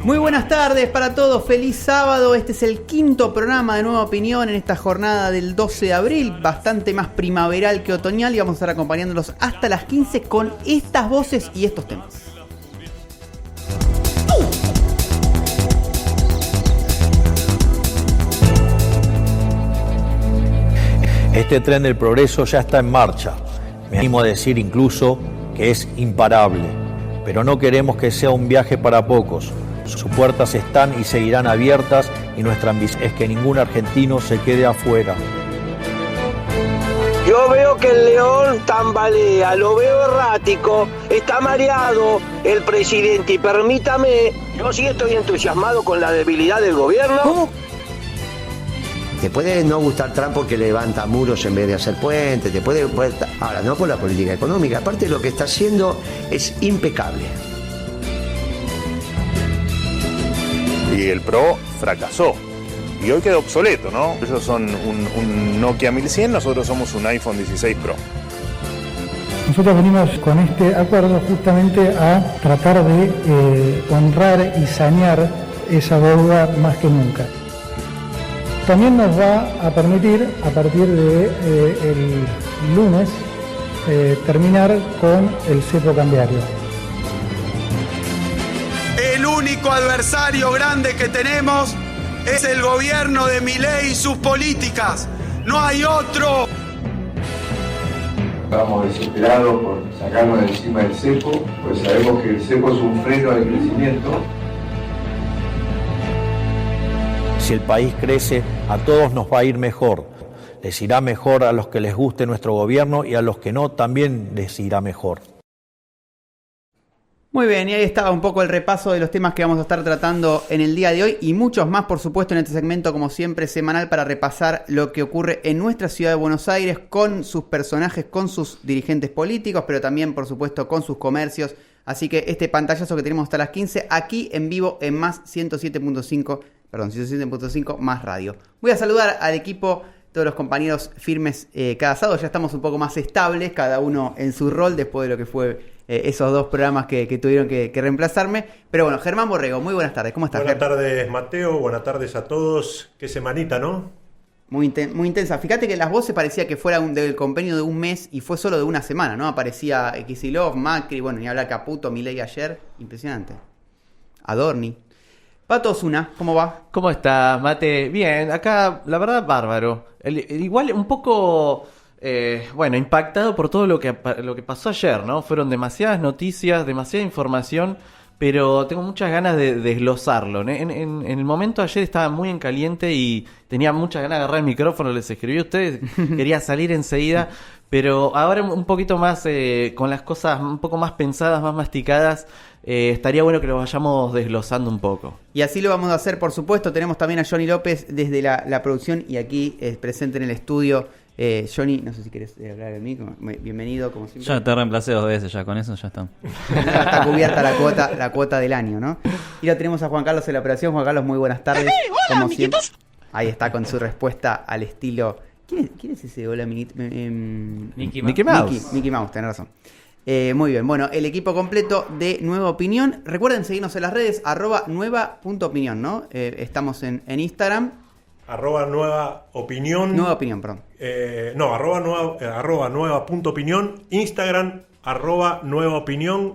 Muy buenas tardes para todos, feliz sábado. Este es el quinto programa de Nueva Opinión en esta jornada del 12 de abril, bastante más primaveral que otoñal, y vamos a estar acompañándolos hasta las 15 con estas voces y estos temas. Este tren del progreso ya está en marcha. Me animo a decir incluso que es imparable. Pero no queremos que sea un viaje para pocos. Sus puertas están y seguirán abiertas y nuestra ambición es que ningún argentino se quede afuera. Yo veo que el león tambalea, lo veo errático, está mareado el presidente y permítame, yo sí estoy entusiasmado con la debilidad del gobierno. ¿Cómo? Te puede no gustar Trump porque levanta muros en vez de hacer puentes, ahora no por la política económica, aparte lo que está haciendo es impecable. Y el Pro fracasó. Y hoy quedó obsoleto, ¿no? Ellos son un Nokia 1100, nosotros somos un iPhone 16 Pro. Nosotros venimos con este acuerdo justamente a tratar de honrar y sanear esa deuda más que nunca. También nos va a permitir, a partir de el lunes, terminar con el cepo cambiario. El único adversario grande que tenemos es el gobierno de Milei y sus políticas. No hay otro. Estamos desesperados por sacarnos de encima del cepo, pues sabemos que el cepo es un freno al crecimiento. Si el país crece, a todos nos va a ir mejor. Les irá mejor a los que les guste nuestro gobierno y a los que no, también les irá mejor. Muy bien, y ahí estaba un poco el repaso de los temas que vamos a estar tratando en el día de hoy y muchos más, por supuesto, en este segmento, como siempre, semanal para repasar lo que ocurre en nuestra ciudad de Buenos Aires con sus personajes, con sus dirigentes políticos, pero también, por supuesto, con sus comercios. Así que este pantallazo que tenemos hasta las 15, aquí en vivo en más 107.5 más radio. Voy a saludar al equipo, todos los compañeros firmes cada sábado. Ya estamos un poco más estables, cada uno en su rol, después de lo que fue esos dos programas que tuvieron que reemplazarme. Pero bueno, Germán Borrego, muy buenas tardes. ¿Cómo estás, Buenas tardes, Mateo. Buenas tardes a todos. Qué semanita, ¿no? Muy intensa. Fíjate que las voces parecía que fuera del convenio de un mes y fue solo de una semana, ¿no? Aparecía Kicillof, Macri, bueno, ni hablar Caputo, Milei ayer. Impresionante. Adorni. Pato Osuna, ¿cómo va? ¿Cómo estás, Mate? Bien, acá la verdad bárbaro. Igual un poco, impactado por todo lo que pasó ayer, ¿no? Fueron demasiadas noticias, demasiada información, pero tengo muchas ganas de desglosarlo, ¿no? En el momento ayer estaba muy en caliente y tenía muchas ganas de agarrar el micrófono, les escribí a ustedes, quería salir enseguida, pero ahora un poquito más, con las cosas un poco más pensadas, más masticadas, estaría bueno que lo vayamos desglosando un poco. Y así lo vamos a hacer, por supuesto. Tenemos también a Johnny López desde la producción y aquí presente en el estudio. Johnny, no sé si querés hablar de mí. Bienvenido, como siempre. Ya te reemplacé 2 veces, ya con eso ya está. Ya está cubierta la cuota del año, ¿no? Y lo tenemos a Juan Carlos en la operación. Juan Carlos, muy buenas tardes. Hola, amiguitos. Ahí está con su respuesta al estilo. ¿Quién es ese? Hola, Mickey Mouse. Mickey Mouse, tenés razón. Muy bien, bueno, el equipo completo de Nueva Opinión. Recuerden seguirnos en las redes, @nueva.opinión, ¿no? Estamos en Instagram. @nueva opinión. Nueva Opinión, perdón. @nueva.opinión. Instagram, @nueva opinión.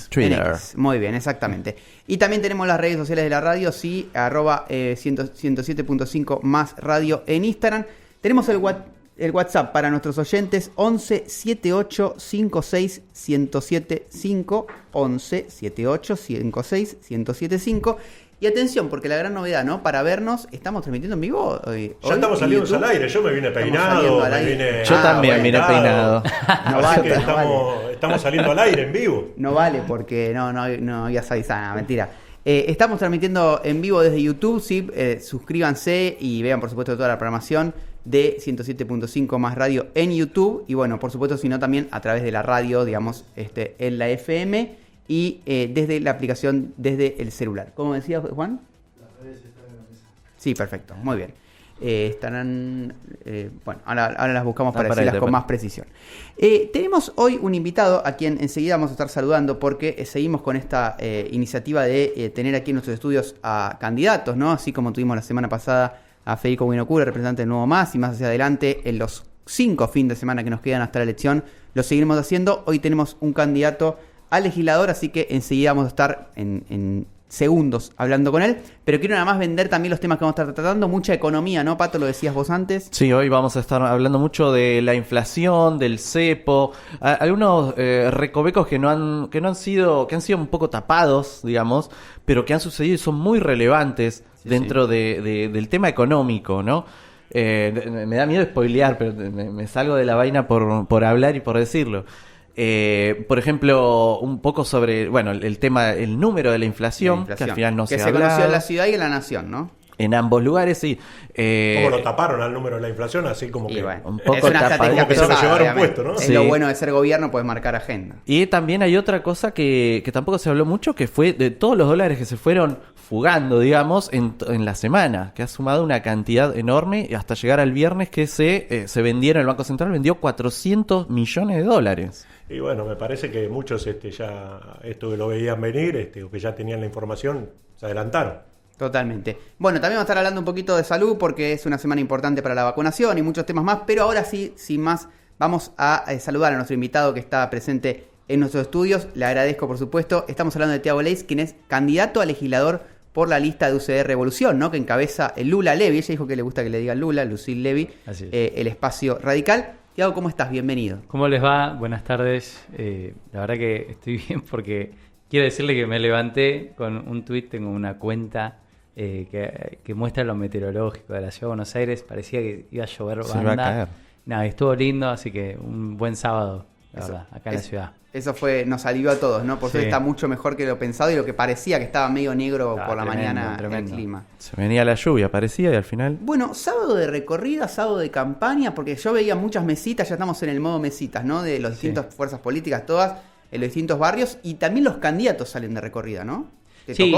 Twitter. Muy bien, exactamente. Y también tenemos las redes sociales de la radio, sí, @107.5 más radio en Instagram. Tenemos el WhatsApp para nuestros oyentes, 11 78 56 1075, 11 78 56 1075. Y atención, porque la gran novedad, ¿no? Para vernos, ¿estamos transmitiendo en vivo? Ya estamos saliendo al aire, yo me vine peinado. Yo también vine peinado. No vale, estamos saliendo al aire en vivo. No vale, porque no había avisado, mentira. Estamos transmitiendo en vivo desde YouTube, sí, suscríbanse y vean, por supuesto, toda la programación de 107.5 más radio en YouTube. Y bueno, por supuesto, sino también a través de la radio, digamos, en la FM y desde la aplicación, desde el celular. ¿Cómo decía Juan? Las redes están en la mesa. Sí, perfecto, muy bien. Estarán, bueno, ahora las buscamos para decirlas con más precisión. Tenemos hoy un invitado a quien enseguida vamos a estar saludando porque seguimos con esta iniciativa de tener aquí en nuestros estudios a candidatos, ¿no? Así como tuvimos la semana pasada a Federico Buenocura, representante del Nuevo Más, y más hacia adelante en los 5 fines de semana que nos quedan hasta la elección, lo seguiremos haciendo. Hoy tenemos un candidato a legislador, así que enseguida vamos a estar en segundos hablando con él, pero quiero nada más vender también los temas que vamos a estar tratando, mucha economía, ¿no, Pato? Lo decías vos antes. Sí, hoy vamos a estar hablando mucho de la inflación, del cepo, algunos recovecos que han sido un poco tapados, digamos, pero que han sucedido y son muy relevantes dentro del tema económico, ¿no? Me da miedo spoilear, pero me salgo de la vaina por hablar y por decirlo. Por ejemplo, un poco sobre, bueno, el tema, el número de la inflación, que al final no se conoció en la ciudad y en la nación, ¿no? En ambos lugares, sí. ¿Cómo lo taparon al número de la inflación? Así como que bueno, un poco es una estrategia como que se lo llevaron puesto, ¿no? Es lo bueno de ser gobierno, puedes marcar agenda. Y también hay otra cosa que tampoco se habló mucho, que fue de todos los dólares que se fueron fugando, digamos, en la semana, que ha sumado una cantidad enorme hasta llegar al viernes que se vendieron, el Banco Central vendió 400 millones de dólares. Y bueno, me parece que muchos ya esto que lo veían venir, o que ya tenían la información, se adelantaron. Totalmente. Bueno, también vamos a estar hablando un poquito de salud porque es una semana importante para la vacunación y muchos temas más, pero ahora sí, sin más, vamos a saludar a nuestro invitado que está presente en nuestros estudios. Le agradezco, por supuesto. Estamos hablando de Thiago Leis, quien es candidato a legislador por la lista de UCR Revolución, ¿no? Que encabeza el Lula Levy. Ella dijo que le gusta que le digan Lula, Lucille Levy, el espacio radical. Thiago, ¿cómo estás? Bienvenido. ¿Cómo les va? Buenas tardes. La verdad que estoy bien porque quiero decirle que me levanté con un tuit, tengo una cuenta que muestra lo meteorológico de la Ciudad de Buenos Aires. Parecía que iba a llover banda. Se iba a caer. Nada, estuvo lindo, así que un buen sábado, la verdad, acá en la ciudad. Eso nos alivió a todos, ¿no? Por eso está mucho mejor que lo pensado y lo que parecía que estaba medio negro por la mañana el clima. Se venía la lluvia, parecía, y al final... Bueno, sábado de recorrida, sábado de campaña, porque yo veía muchas mesitas, ya estamos en el modo mesitas, ¿no? De las distintas fuerzas políticas, todas, en los distintos barrios, y también los candidatos salen de recorrida, ¿no? Sí,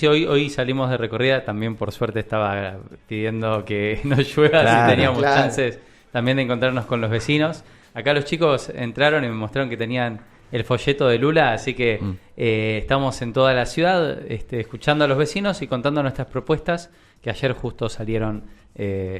hoy salimos de recorrida, también por suerte estaba pidiendo que no llueva, si teníamos chances también de encontrarnos con los vecinos. Acá los chicos entraron y me mostraron que tenían el folleto de Lula, así que estamos en toda la ciudad escuchando a los vecinos y contando nuestras propuestas, que ayer justo salieron.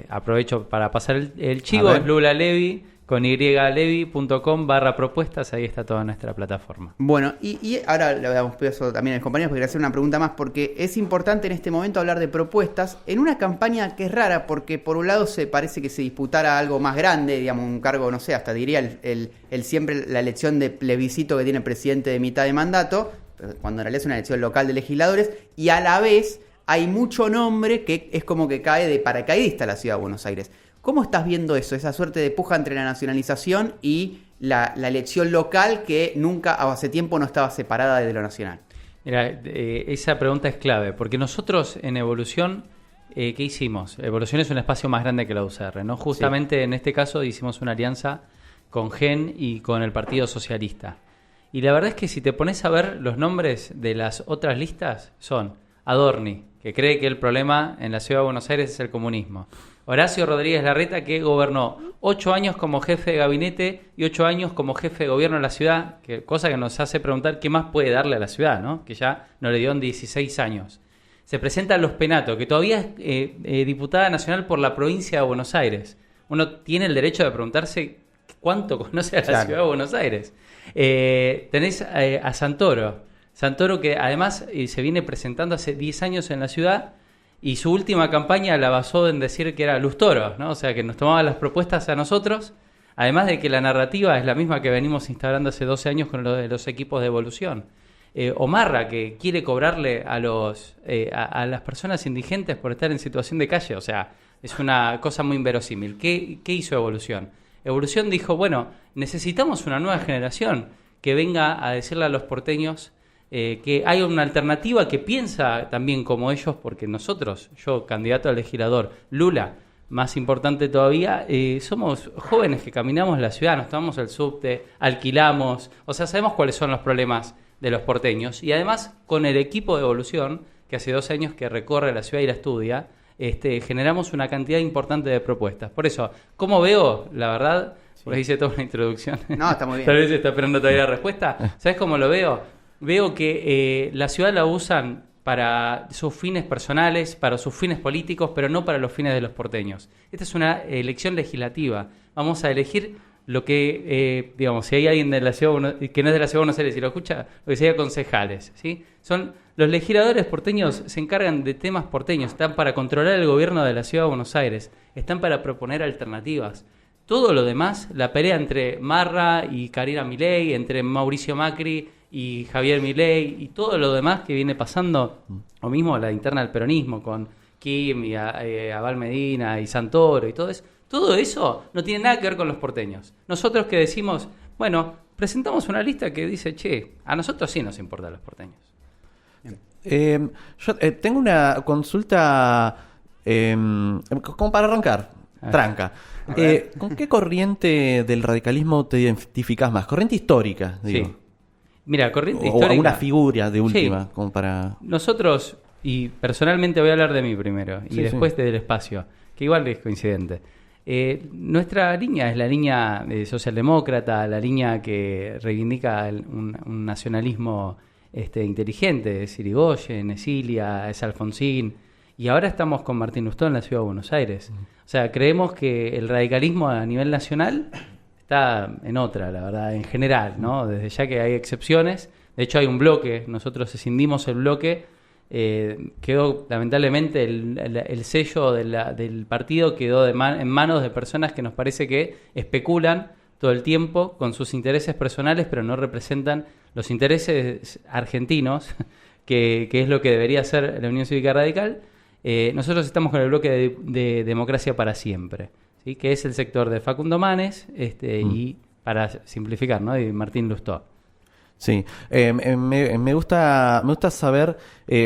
Aprovecho para pasar el chivo, es Lula Levy, con ylevy.com/propuestas, ahí está toda nuestra plataforma. Bueno, y ahora le damos peso también a los compañeros, porque quería hacer una pregunta más, porque es importante en este momento hablar de propuestas en una campaña que es rara, porque por un lado se parece que se disputara algo más grande, digamos, un cargo, no sé, hasta diría el siempre la elección de plebiscito que tiene el presidente de mitad de mandato, cuando en realidad es una elección local de legisladores, y a la vez hay mucho nombre que es como que cae de paracaidista a la Ciudad de Buenos Aires. ¿Cómo estás viendo eso, esa suerte de puja entre la nacionalización y la elección local que nunca, hace tiempo, no estaba separada de lo nacional? Mira, esa pregunta es clave, porque nosotros en Evolución, ¿qué hicimos? Evolución es un espacio más grande que la UCR, ¿no? Justamente en este caso hicimos una alianza con GEN y con el Partido Socialista. Y la verdad es que si te pones a ver los nombres de las otras listas, son Adorni, que cree que el problema en la Ciudad de Buenos Aires es el comunismo. Horacio Rodríguez Larreta, que gobernó 8 años como jefe de gabinete y 8 años como jefe de gobierno de la ciudad, cosa que nos hace preguntar qué más puede darle a la ciudad, ¿no? Que ya no le dio en 16 años. Se presenta Los Penato, que todavía es diputada nacional por la provincia de Buenos Aires. Uno tiene el derecho de preguntarse cuánto conoce a la ciudad de Buenos Aires. Tenés a Santoro, que además se viene presentando hace 10 años en la ciudad, y su última campaña la basó en decir que era Luz Toro, ¿no? O sea, que nos tomaba las propuestas a nosotros, además de que la narrativa es la misma que venimos instaurando hace 12 años con lo de los equipos de Evolución. Omarra, que quiere cobrarle a las personas indigentes por estar en situación de calle, o sea, es una cosa muy inverosímil. ¿Qué hizo Evolución? Evolución dijo, bueno, necesitamos una nueva generación que venga a decirle a los porteños que hay una alternativa que piensa también como ellos, porque nosotros, yo candidato a legislador, Lula, más importante todavía, somos jóvenes que caminamos la ciudad, nos tomamos el subte, alquilamos, o sea, sabemos cuáles son los problemas de los porteños, y además con el equipo de Evolución, que hace 12 años que recorre la ciudad y la estudia, generamos una cantidad importante de propuestas. Por eso, ¿cómo veo? La verdad, por ahí hice toda una introducción. No, está muy bien. Tal vez está esperando todavía la respuesta. ¿Sabes cómo lo veo? Veo que la ciudad la usan para sus fines personales, para sus fines políticos, pero no para los fines de los porteños. Esta es una elección legislativa. Vamos a elegir lo que, digamos, si hay alguien de la ciudad que no es de la ciudad de Buenos Aires y lo escucha, lo que sería concejales, ¿sí? Son los legisladores porteños, se encargan de temas porteños, están para controlar el gobierno de la ciudad de Buenos Aires, están para proponer alternativas. Todo lo demás, la pelea entre Marra y Karina Milei, entre Mauricio Macri y Javier Milei y todo lo demás que viene pasando, o mismo la interna del peronismo con Kim y Abal Medina y Santoro y todo eso no tiene nada que ver con los porteños. Nosotros que decimos, bueno, presentamos una lista que dice, che, a nosotros sí nos importan los porteños. Yo tengo una consulta como para arrancar, tranca. ¿Con qué corriente del radicalismo te identificás más? Corriente histórica, digo. Sí. Mira, corriente histórica. O alguna figura de última, como para... Nosotros, y personalmente voy a hablar de mí primero, y después del espacio, que igual es coincidente. Nuestra línea es la línea socialdemócrata, la línea que reivindica un nacionalismo inteligente, es Irigoyen, es Ilia, es Alfonsín, y ahora estamos con Martín Lustó en la Ciudad de Buenos Aires. O sea, creemos que el radicalismo a nivel nacional está en otra, la verdad, en general, ¿no? Desde ya que hay excepciones, de hecho hay un bloque, nosotros escindimos el bloque, quedó lamentablemente el sello del partido quedó en manos de personas que nos parece que especulan todo el tiempo con sus intereses personales, pero no representan los intereses argentinos, que es lo que debería ser la Unión Cívica Radical. Nosotros estamos con el bloque de Democracia para Siempre, ¿sí? Que es el sector de Facundo Manes y, para simplificar, ¿no? Y Martín Lustó. Sí, me gusta saber,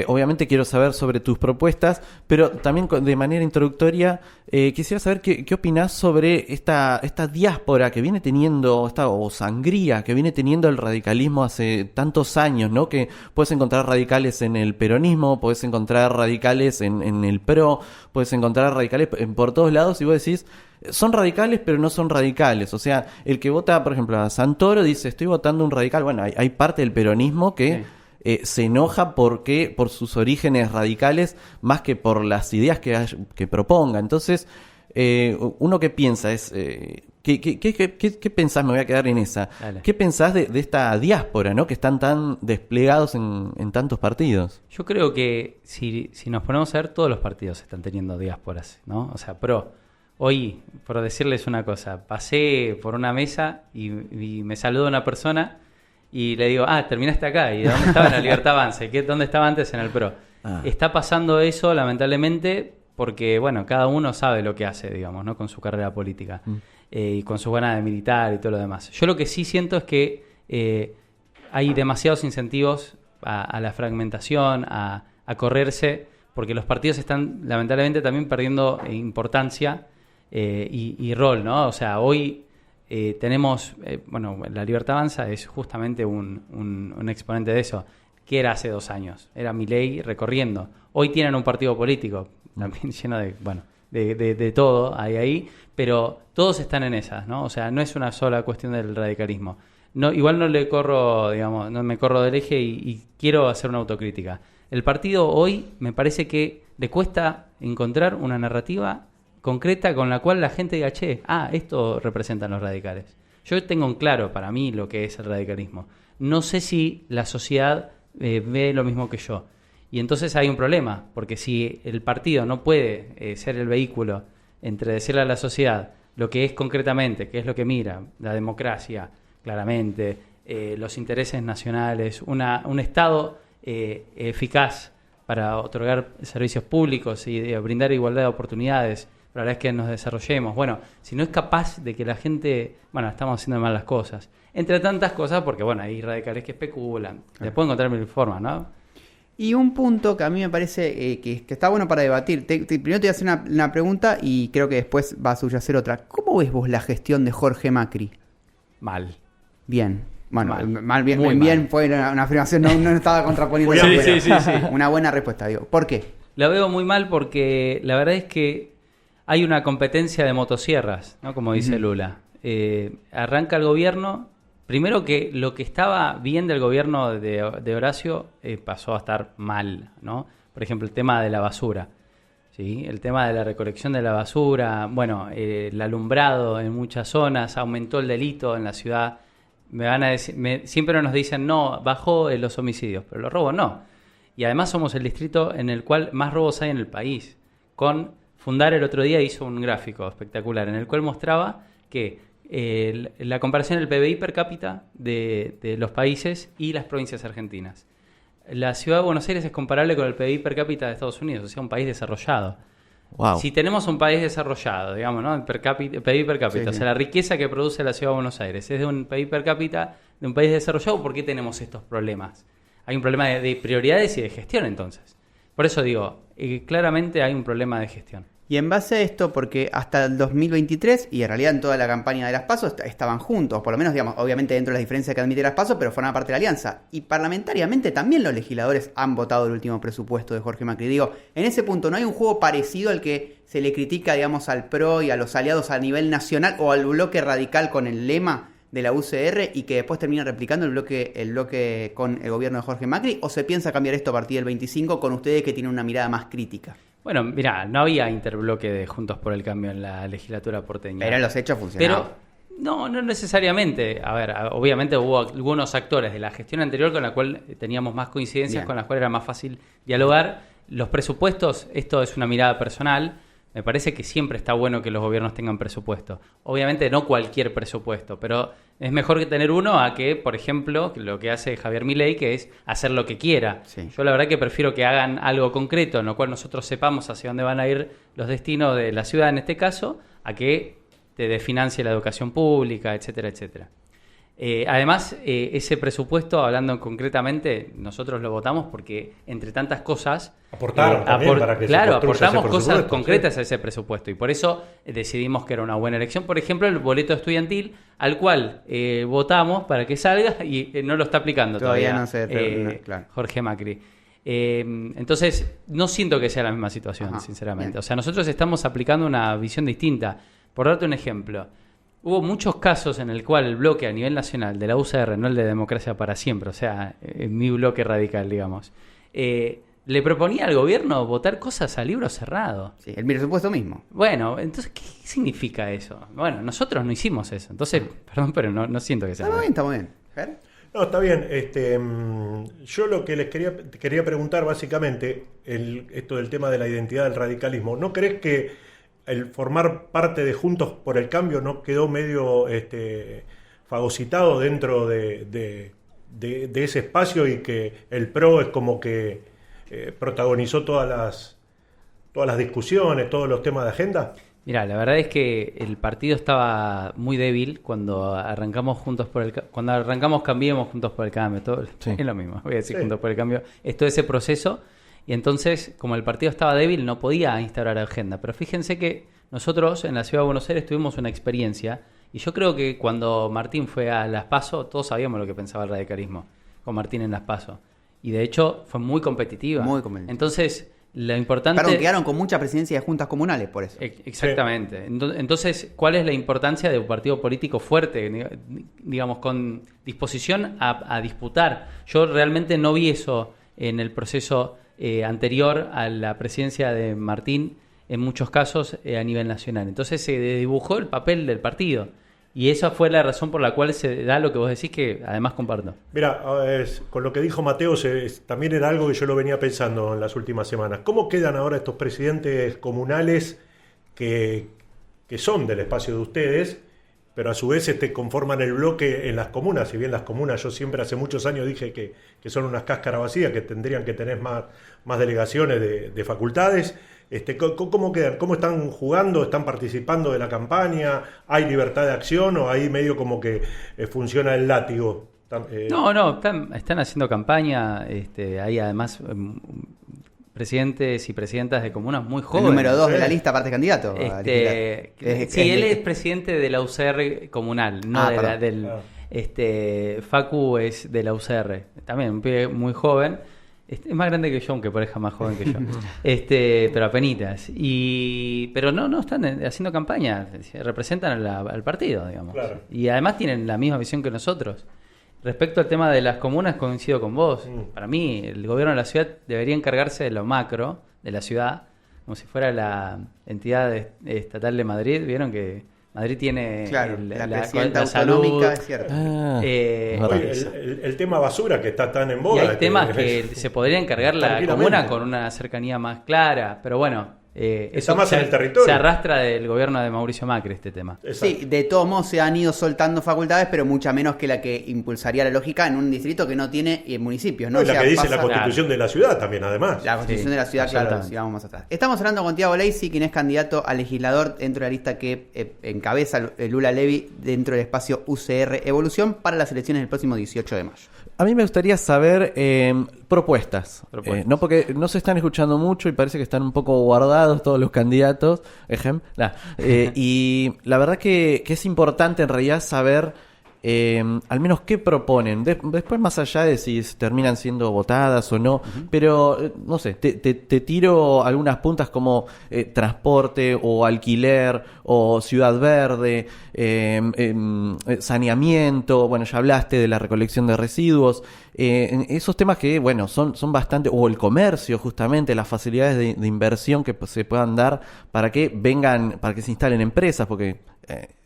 obviamente quiero saber sobre tus propuestas, pero también de manera introductoria quisiera saber qué opinás sobre esta diáspora que viene teniendo, o sangría que viene teniendo el radicalismo hace tantos años, ¿no? Que puedes encontrar radicales en el peronismo, puedes encontrar radicales en el PRO, puedes encontrar radicales por todos lados y vos decís... Son radicales, pero no son radicales. O sea, el que vota, por ejemplo, a Santoro dice, estoy votando un radical. Bueno, hay parte del peronismo que se enoja por sus orígenes radicales más que por las ideas que proponga. Entonces, uno que piensa es... ¿Qué pensás? Me voy a quedar en esa. Dale. ¿Qué pensás de esta diáspora, ¿no? Que están tan desplegados en tantos partidos? Yo creo que si nos ponemos a ver, todos los partidos están teniendo diásporas, ¿no? O sea, hoy, por decirles una cosa, pasé por una mesa y me saludó una persona y le digo, terminaste acá. ¿Y dónde estaba? En la Libertad Avanza. ¿Dónde estaba antes? En el PRO. Está pasando eso, lamentablemente, porque, bueno, cada uno sabe lo que hace, digamos, ¿no? Con su carrera política y con sus ganas de militar y todo lo demás. Yo lo que sí siento es que hay demasiados incentivos a la fragmentación, a correrse, porque los partidos están, lamentablemente, también perdiendo importancia y rol, ¿no? O sea, hoy tenemos, la Libertad Avanza es justamente un exponente de eso. ¿Qué era hace 2 años? Era Milei recorriendo. Hoy tienen un partido político, también lleno de todo, hay ahí, pero todos están en esas, ¿no? O sea, no es una sola cuestión del radicalismo. Igual no me corro del eje y quiero hacer una autocrítica. El partido hoy me parece que le cuesta encontrar una narrativa concreta con la cual la gente diga, esto representan los radicales. Yo tengo en claro para mí lo que es el radicalismo. No sé si la sociedad ve lo mismo que yo. Y entonces hay un problema, porque si el partido no puede ser el vehículo entre decirle a la sociedad lo que es concretamente, qué es lo que mira, la democracia, claramente, los intereses nacionales, un Estado eficaz para otorgar servicios públicos y brindar igualdad de oportunidades, para la vez que nos desarrollemos. Bueno, si no es capaz de que la gente... Bueno, estamos haciendo mal las cosas. Entre tantas cosas, porque bueno, hay radicales que especulan. Les puedo encontrar mil formas, ¿no? Y un punto que a mí me parece que está bueno para debatir. Primero te voy a hacer una pregunta y creo que después va a subyacer otra. ¿Cómo ves vos la gestión de Jorge Macri? Mal. Bien. Bueno, bien fue una afirmación, no estaba contraponiendo. Sí. Una buena respuesta, digo. ¿Por qué? La veo muy mal porque la verdad es que hay una competencia de motosierras, ¿no? Como dice Lula. Arranca el gobierno, primero que lo que estaba bien del gobierno de Horacio pasó a estar mal, ¿no? Por ejemplo, el tema de la basura, ¿sí? El tema de la recolección de la basura, bueno, el alumbrado en muchas zonas, aumentó el delito en la ciudad. Me van a decir, siempre nos dicen, no, bajó los homicidios, pero los robos no. Y además somos el distrito en el cual más robos hay en el país. Fundar el otro día hizo un gráfico espectacular en el cual mostraba que la comparación del PBI per cápita de los países y las provincias argentinas. La ciudad de Buenos Aires es comparable con el PBI per cápita de Estados Unidos, o sea, un país desarrollado. Wow. Si tenemos un país desarrollado, digamos, ¿no? PBI per cápita, Sí, o sea, la riqueza que produce la ciudad de Buenos Aires es de un PBI per cápita de un país desarrollado, ¿por qué tenemos estos problemas? Hay un problema de prioridades y de gestión, entonces. Por eso digo, claramente hay un problema de gestión. Y en base a esto, porque hasta el 2023, y en realidad en toda la campaña de las PASO, estaban juntos, por lo menos, digamos, obviamente dentro de las diferencias que admite las PASO, pero forman parte de la alianza. Y parlamentariamente también los legisladores han votado el último presupuesto de Jorge Macri. Digo, en ese punto, ¿no hay un juego parecido al que se le critica, digamos, al PRO y a los aliados a nivel nacional o al bloque radical con el lema de la UCR y que después termina replicando el bloque con el gobierno de Jorge Macri? ¿O se piensa cambiar esto a partir del 25 con ustedes que tienen una mirada más crítica? Bueno, mirá, no había interbloque de Juntos por el Cambio en la legislatura porteña. Pero en los hechos funcionaba. Pero no necesariamente. A ver, obviamente hubo algunos actores de la gestión anterior con la cual teníamos más coincidencias, Bien. con las cuales era más fácil dialogar. Los presupuestos, esto es una mirada personal. Me parece que siempre está bueno que los gobiernos tengan presupuesto. Obviamente no cualquier presupuesto, pero es mejor que tener uno a que, por ejemplo, lo que hace Javier Milei, que es hacer lo que quiera. Sí. Yo la verdad que prefiero que hagan algo concreto, en lo cual nosotros sepamos hacia dónde van a ir los destinos de la ciudad en este caso, a que te desfinancie la educación pública, etcétera, etcétera. Además, ese presupuesto, hablando concretamente, nosotros lo votamos porque, entre tantas cosas, Aportaron también para que se construya aportamos ese cosas presupuesto, concretas sí. a ese presupuesto y por eso decidimos que era una buena elección. Por ejemplo, el boleto estudiantil, al cual votamos para que salga y no lo está aplicando todavía, No se claro. Jorge Macri. Entonces, no siento que sea la misma situación, Ajá, sinceramente. bien. O sea, nosotros estamos aplicando una visión distinta. Por darte un ejemplo, hubo muchos casos en el cual el bloque a nivel nacional de la UCR, no el de Democracia para Siempre, o sea, mi bloque radical, digamos, le proponía al gobierno votar cosas a libro cerrado. Sí, el presupuesto mismo. Bueno, entonces, ¿qué significa eso? Bueno, nosotros no hicimos eso. Entonces, perdón, pero no siento que sea. Está muy bien. ¿Fer? No, está bien. Yo lo que les quería preguntar básicamente, esto del tema de la identidad del radicalismo, ¿no crees que el formar parte de Juntos por el Cambio no quedó medio fagocitado dentro de ese espacio y que el PRO es como que protagonizó todas las discusiones, todos los temas de agenda? Mira, la verdad es que el partido estaba muy débil cuando arrancamos Cambiemos Juntos por el Cambio, todo Sí. es lo mismo, voy a decir Sí. Juntos por el Cambio, es todo ese proceso. Y entonces, como el partido estaba débil, no podía instaurar agenda. Pero fíjense que nosotros en la Ciudad de Buenos Aires tuvimos una experiencia, y yo creo que cuando Martín fue a Las PASO, todos sabíamos lo que pensaba el radicalismo con Martín en Las PASO. Y de hecho fue muy competitiva. Muy competitiva. Entonces, lo importante... Perdón, quedaron con mucha presidencia de juntas comunales por eso. Exactamente. Entonces, ¿cuál es la importancia de un partido político fuerte, digamos, con disposición a disputar? Yo realmente no vi eso en el proceso anterior a la presidencia de Martín, en muchos casos a nivel nacional. Entonces se dibujó el papel del partido. Y esa fue la razón por la cual se da lo que vos decís, que además comparto. Mira, con lo que dijo Mateo, también era algo que yo lo venía pensando en las últimas semanas. ¿Cómo quedan ahora estos presidentes comunales que son del espacio de ustedes, pero a su vez conforman el bloque en las comunas? Si bien las comunas, yo siempre hace muchos años dije que son unas cáscaras vacías, que tendrían que tener más delegaciones de facultades. ¿Cómo quedan? ¿Cómo están jugando? ¿Están participando de la campaña? ¿Hay libertad de acción o ahí medio como que funciona el látigo? No, están haciendo campaña. Hay además presidentes y presidentas de comunas muy jóvenes. El número 2 de la lista, aparte candidato. Sí, él es presidente de la UCR comunal, no Facu es de la UCR, también un pibe muy joven. Es más grande que yo, aunque parezca más joven que yo. Pero apenitas. Pero no están haciendo campaña, representan al partido, digamos. Claro. Y además tienen la misma visión que nosotros. Respecto al tema de las comunas, coincido con vos. Para mí, el gobierno de la ciudad debería encargarse de lo macro de la ciudad, como si fuera la entidad estatal de Madrid. ¿Vieron que Madrid tiene la presidenta autonómica, es cierto? El tema basura que está tan en boga. Y hay temas que se podría encargar la comuna con una cercanía más clara, pero bueno, está más en el territorio. Se arrastra del gobierno de Mauricio Macri este tema. Exacto. Sí, de todos modos se han ido soltando facultades, pero mucha menos que la que impulsaría la lógica en un distrito que no tiene municipios, ¿no? Y la que dice la Constitución de la ciudad también, además. La Constitución de la ciudad, claro, si vamos más atrás. Estamos hablando con Thiago Leisi, quien es candidato a legislador dentro de la lista que encabeza Lula Levy dentro del espacio UCR Evolución para las elecciones del próximo 18 de mayo. A mí me gustaría saber propuestas. No, porque no se están escuchando mucho y parece que están un poco guardados todos los candidatos. Y la verdad que es importante en realidad saber al menos qué proponen. Después, más allá de si terminan siendo votadas o no, pero no sé, te tiro algunas puntas como transporte o alquiler o ciudad verde, saneamiento. Bueno, ya hablaste de la recolección de residuos. Esos temas que, bueno, son bastante, o el comercio, justamente, las facilidades de inversión que se puedan dar para que se instalen empresas, porque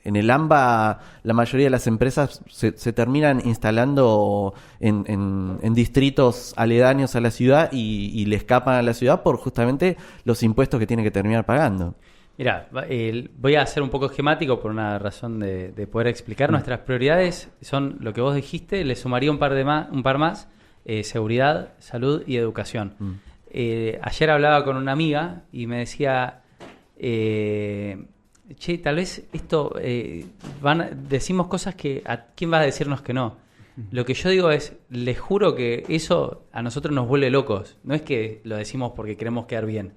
en el AMBA la mayoría de las empresas se terminan instalando en distritos aledaños a la ciudad y le escapan a la ciudad por justamente los impuestos que tienen que terminar pagando. Mirá, voy a ser un poco esquemático por una razón de poder explicar. Nuestras prioridades son lo que vos dijiste, le sumaría un par más, seguridad, salud y educación. Ayer hablaba con una amiga y me decía, tal vez esto, decimos cosas que, ¿a quién va a decirnos que no? Lo que yo digo es, les juro que eso a nosotros nos vuelve locos. No es que lo decimos porque queremos quedar bien.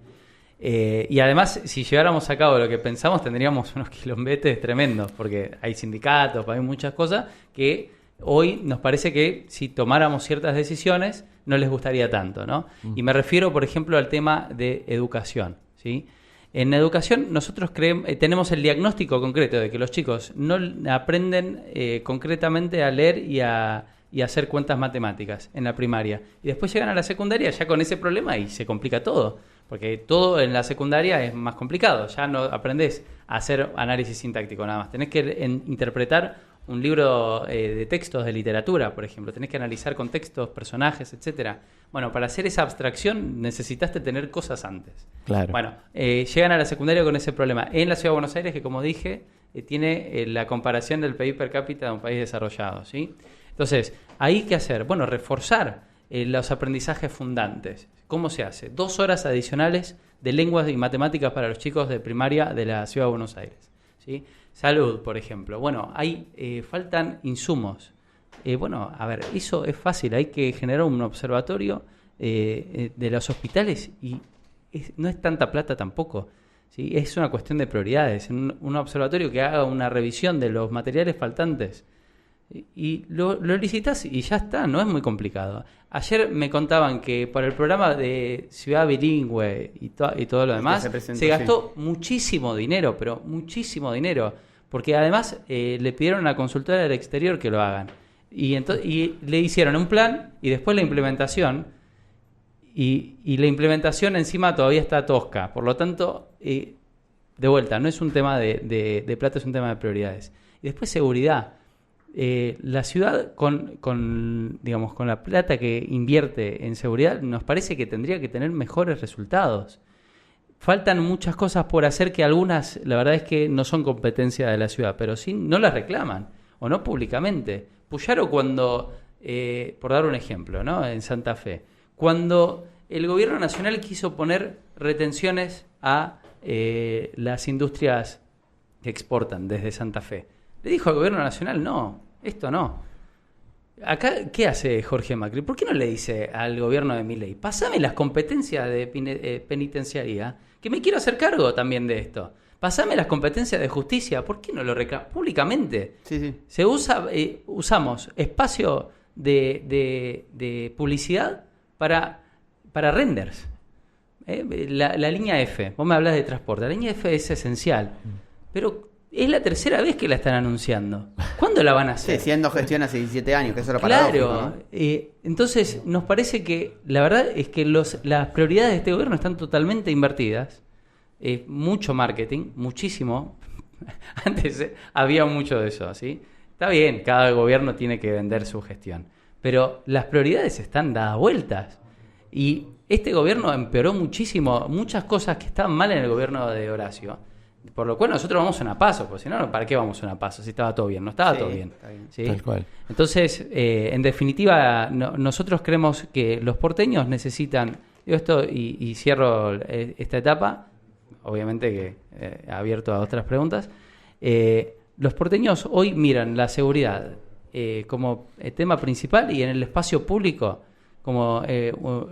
Y además, si lleváramos a cabo lo que pensamos, tendríamos unos quilombetes tremendos, porque hay sindicatos, hay muchas cosas que hoy nos parece que si tomáramos ciertas decisiones no les gustaría tanto, ¿no? Y me refiero, por ejemplo, al tema de educación, ¿sí? En educación nosotros tenemos el diagnóstico concreto de que los chicos no aprenden concretamente a leer y a hacer cuentas matemáticas en la primaria. Y después llegan a la secundaria ya con ese problema y se complica todo. Porque todo en la secundaria es más complicado. Ya no aprendés a hacer análisis sintáctico nada más. Tenés que interpretar un libro de textos de literatura, por ejemplo. Tenés que analizar contextos, personajes, etcétera. Bueno, para hacer esa abstracción necesitaste tener cosas antes. Claro. Bueno, llegan a la secundaria con ese problema. En la Ciudad de Buenos Aires, que como dije, tiene la comparación del PIB per cápita de un país desarrollado, ¿sí? Entonces, ¿ahí qué hacer? Bueno, reforzar los aprendizajes fundantes. ¿Cómo se hace? 2 horas adicionales de lenguas y matemáticas para los chicos de primaria de la Ciudad de Buenos Aires, ¿sí? Salud, por ejemplo. Bueno, ahí faltan insumos. Bueno, a ver, eso es fácil. Hay que generar un observatorio de los hospitales y no es tanta plata tampoco, ¿sí? Es una cuestión de prioridades. Un observatorio que haga una revisión de los materiales faltantes y lo licitas y ya está, no es muy complicado. Ayer me contaban que por el programa de Ciudad Bilingüe y todo lo demás se gastó muchísimo dinero, pero muchísimo dinero, porque además le pidieron a una consultora del exterior que lo hagan y le hicieron un plan y después la implementación y la implementación encima todavía está tosca, por lo tanto de vuelta, no es un tema de plata, es un tema de prioridades. Y después seguridad. La ciudad con la plata que invierte en seguridad nos parece que tendría que tener mejores resultados. Faltan muchas cosas por hacer que algunas, la verdad es que no son competencia de la ciudad, pero sí no las reclaman, o no públicamente. Puyaro cuando, por dar un ejemplo, ¿no? En Santa Fe, cuando el gobierno nacional quiso poner retenciones a las industrias que exportan desde Santa Fe, le dijo al gobierno nacional, no, esto no. Acá, ¿qué hace Jorge Macri? ¿Por qué no le dice al gobierno de Milei, pasame las competencias de penitenciaría, que me quiero hacer cargo también de esto? Pasame las competencias de justicia, ¿por qué no lo reclama públicamente? Sí. Se usamos espacio de publicidad para para renders. La línea F, vos me hablas de transporte, la línea F es esencial, pero es la tercera vez que la están anunciando. ¿Cuándo la van a hacer? Sí, siendo gestión hace 17 años, que eso era Claro, paradójico, ¿no? Entonces nos parece que la verdad es que las prioridades de este gobierno están totalmente invertidas. Mucho marketing, muchísimo. Antes había mucho de eso, ¿sí? Está bien, cada gobierno tiene que vender su gestión, pero las prioridades están dadas vueltas. Y este gobierno empeoró muchísimo muchas cosas que estaban mal en el gobierno de Horacio. Por lo cual nosotros vamos a una paso, porque si no, ¿para qué vamos a una paso? Si estaba todo bien, no estaba todo bien. ¿Sí? Tal cual. Entonces, en definitiva, nosotros creemos que los porteños necesitan, digo esto y cierro esta etapa, obviamente que abierto a otras preguntas, los porteños hoy miran la seguridad como tema principal y en el espacio público como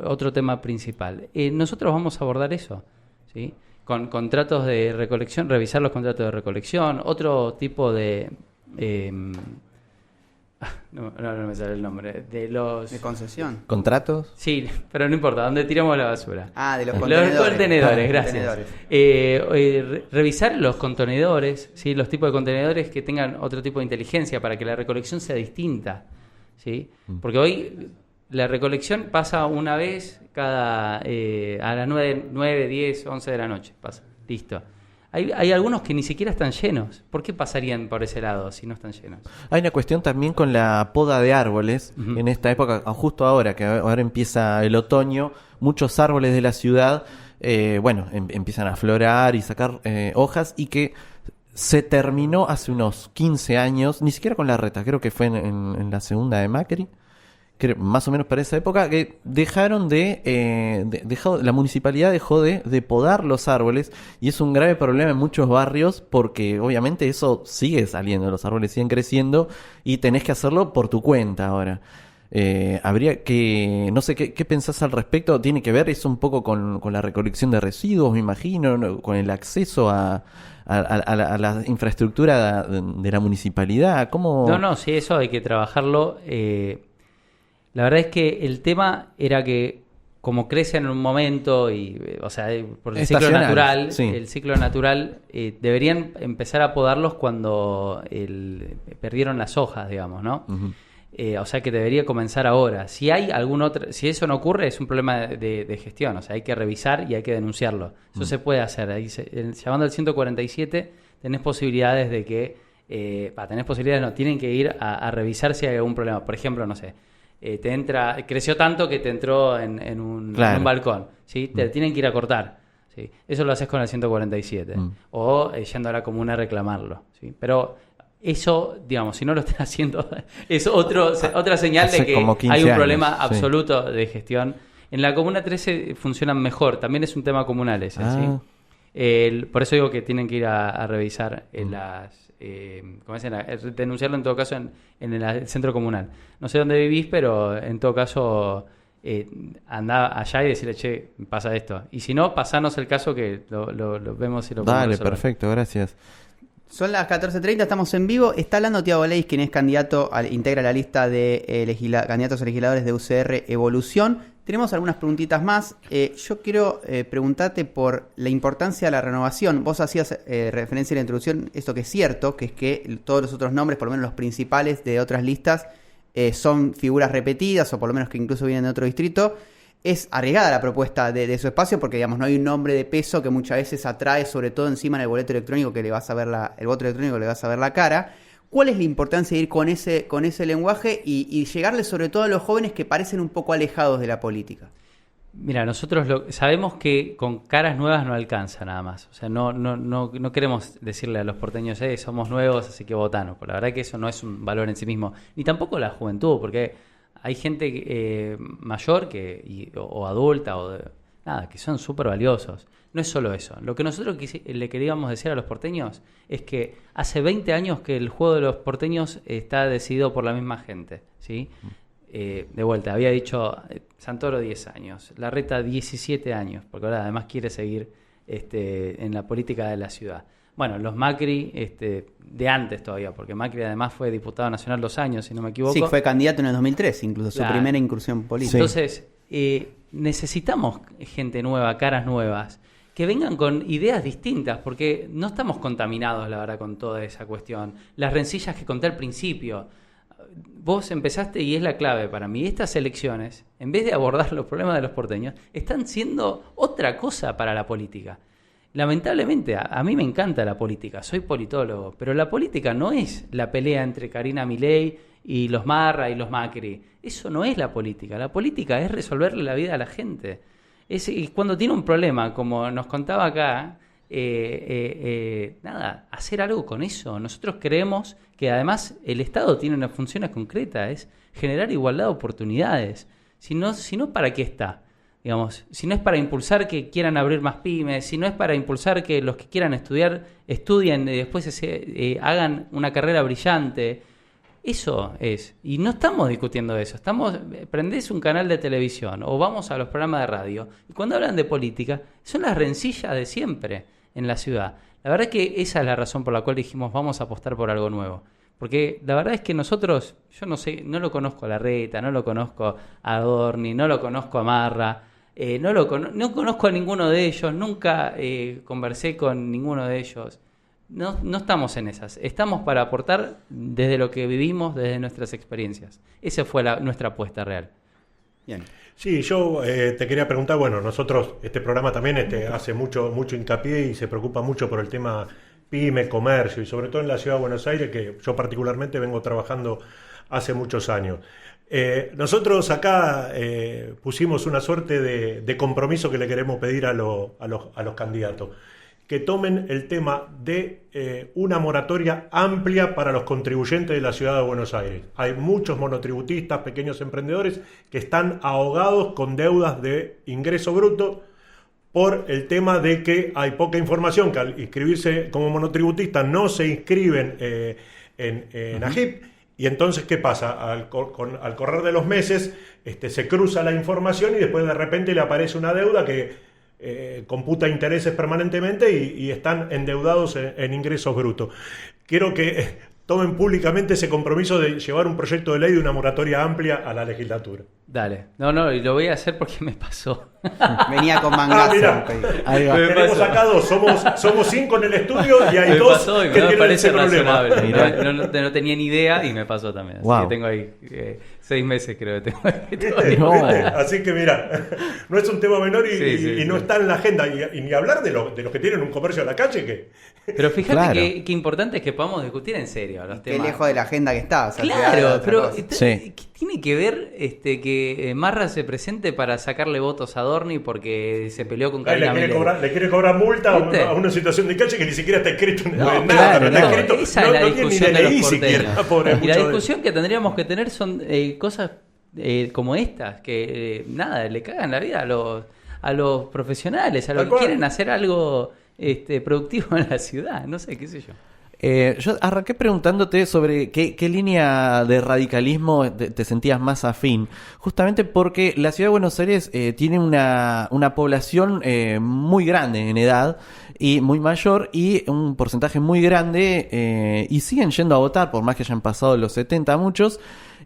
otro tema principal. Nosotros vamos a abordar eso, ¿sí? Con contratos de recolección, revisar los contratos de recolección, otro tipo de... no me sale el nombre. De concesión. ¿Contratos? Sí, pero no importa, ¿dónde tiramos la basura? De los contenedores. Los contenedores, gracias. Revisar los contenedores, ¿sí? Los tipos de contenedores que tengan otro tipo de inteligencia para que la recolección sea distinta, ¿sí? Porque hoy la recolección pasa una vez cada a las 9, 10, 11 de la noche. Pasa, listo. Hay algunos que ni siquiera están llenos. ¿Por qué pasarían por ese lado si no están llenos? Hay una cuestión también con la poda de árboles. En esta época, justo ahora, que ahora empieza el otoño, muchos árboles de la ciudad, empiezan a aflorar y sacar hojas, y que se terminó hace unos 15 años, ni siquiera con la reta, creo que fue en la segunda de Macri, más o menos para esa época, que dejaron la municipalidad dejó de podar los árboles, y es un grave problema en muchos barrios, porque obviamente eso sigue saliendo, los árboles siguen creciendo y tenés que hacerlo por tu cuenta ahora. Habría que, no sé, ¿qué pensás al respecto? Tiene que ver eso un poco con la recolección de residuos, me imagino, ¿no? Con el acceso a la infraestructura de la municipalidad. ¿Cómo? No, sí, eso hay que trabajarlo. La verdad es que el tema era que como crece en un momento por el ciclo natural, sí. El ciclo natural deberían empezar a podarlos cuando perdieron las hojas, digamos, ¿no? Uh-huh. O sea que debería comenzar ahora. Si eso no ocurre, es un problema de gestión. O sea, hay que revisar y hay que denunciarlo. Eso se puede hacer. Ahí llamando al 147 tenés posibilidades de que tienen que ir a revisar si hay algún problema. Por ejemplo, no sé, creció tanto que te entró en un balcón, ¿sí? Te tienen que ir a cortar, ¿sí? Eso lo haces con el 147 o yendo a la comuna a reclamarlo, ¿sí? Pero eso, digamos, si no lo están haciendo, es otra señal de que hay un problema absoluto de gestión. En la Comuna 13 funcionan mejor, también es un tema comunal ese, ¿sí? Por eso digo que tienen que ir a revisar denunciarlo en todo caso en el centro comunal. No sé dónde vivís, pero en todo caso andá allá y decirle, che, pasa esto. Y si no, pasanos el caso que lo vemos y lo podemos Dale, resolver. perfecto, gracias. Son las 14:30, estamos en vivo. Está hablando Tiago Leis, quien es integra la lista de candidatos a legisladores de UCR Evolución. Tenemos algunas preguntitas más. Yo quiero preguntarte por la importancia de la renovación. Vos hacías referencia en la introducción, esto que es cierto, que es que todos los otros nombres, por lo menos los principales de otras listas, son figuras repetidas o por lo menos que incluso vienen de otro distrito. Es arriesgada la propuesta de su espacio porque, digamos, no hay un nombre de peso que muchas veces atrae, sobre todo encima en el boleto electrónico que le vas a ver el voto electrónico que le vas a ver la cara. ¿Cuál es la importancia de ir con ese lenguaje y llegarle sobre todo a los jóvenes que parecen un poco alejados de la política? Mira, nosotros sabemos que con caras nuevas no alcanza nada más. O sea, no queremos decirle a los porteños, somos nuevos, así que votanos. Porque la verdad que eso no es un valor en sí mismo. Ni tampoco la juventud, porque hay gente mayor o adulta que son súper valiosos. No es solo eso. Lo que nosotros le queríamos decir a los porteños es que hace 20 años que el juego de los porteños está decidido por la misma gente, ¿sí? De vuelta, había dicho Santoro 10 años, Larreta 17 años, porque ahora además quiere seguir en la política de la ciudad. Bueno, los Macri de antes todavía, porque Macri además fue diputado nacional 2 años, si no me equivoco. Sí, fue candidato en el 2003, incluso su primera incursión política. Entonces, necesitamos gente nueva, caras nuevas, que vengan con ideas distintas, porque no estamos contaminados, la verdad, con toda esa cuestión. Las rencillas que conté al principio, vos empezaste, y es la clave para mí, estas elecciones, en vez de abordar los problemas de los porteños, están siendo otra cosa para la política. Lamentablemente, a mí me encanta la política, soy politólogo, pero la política no es la pelea entre Karina Milei y los Marra y los Macri. Eso no es la política. La política es resolverle la vida a la gente. Y cuando tiene un problema, como nos contaba acá, hacer algo con eso. Nosotros creemos que además el Estado tiene unas funciones concretas, es generar igualdad de oportunidades. Si no, ¿para qué está? Digamos, si no es para impulsar que quieran abrir más pymes, si no es para impulsar que los que quieran estudiar, estudien y después hagan una carrera brillante. Eso es. Y no estamos discutiendo eso. Prendés un canal de televisión o vamos a los programas de radio. Y cuando hablan de política, son las rencillas de siempre en la ciudad. La verdad que esa es la razón por la cual dijimos vamos a apostar por algo nuevo. Porque la verdad es que nosotros, yo no sé, no lo conozco a Larreta, no lo conozco a Adorni, no lo conozco a Marra, no conozco a ninguno de ellos, nunca conversé con ninguno de ellos. No estamos en esas. Estamos para aportar desde lo que vivimos, desde nuestras experiencias. Esa fue nuestra apuesta real. Bien. Sí, yo te quería preguntar, bueno, nosotros, este programa también hace mucho hincapié y se preocupa mucho por el tema pyme, comercio, y sobre todo en la Ciudad de Buenos Aires, que yo particularmente vengo trabajando hace muchos años. Nosotros acá pusimos una suerte de compromiso que le queremos pedir a los candidatos, que tomen el tema de una moratoria amplia para los contribuyentes de la Ciudad de Buenos Aires. Hay muchos monotributistas, pequeños emprendedores, que están ahogados con deudas de ingreso bruto por el tema de que hay poca información, que al inscribirse como monotributista no se inscriben en AGIP, y entonces, ¿qué pasa? Al correr de los meses se cruza la información y después de repente le aparece una deuda que computa intereses permanentemente y están endeudados en ingresos brutos. Quiero que tomen públicamente ese compromiso de llevar un proyecto de ley de una moratoria amplia a la legislatura. Dale. No, y lo voy a hacer porque me pasó. Venía con mangazo. Tenemos acá dos, somos 5 en el estudio y hay 2 que tienen ese problema. No tenía ni idea y me pasó también. Así que tengo ahí 6 meses creo que tengo ¿Viste? Así que mira, no es un tema menor y no está en la agenda. Y ni hablar de los que tienen un comercio a la calle. Pero fíjate que importante es que podamos discutir en serio los temas. Qué lejos de la agenda que está. O sea, claro, pero ¿qué tiene que ver que Marra se presente para sacarle votos a Adorni porque se peleó con Karina Milei? Le quiere cobrar multa a una situación de calle que ni siquiera está escrito en nada. Esa es la discusión de los porteños. Y la discusión que tendríamos que tener son cosas como estas, que le cagan la vida a los profesionales, a los que quieren hacer algo productivo en la ciudad, no sé, qué sé yo. Yo arranqué preguntándote sobre qué línea de radicalismo te sentías más afín, justamente porque la Ciudad de Buenos Aires tiene una población muy grande en edad y muy mayor y un porcentaje muy grande y siguen yendo a votar, por más que hayan pasado los 70 muchos.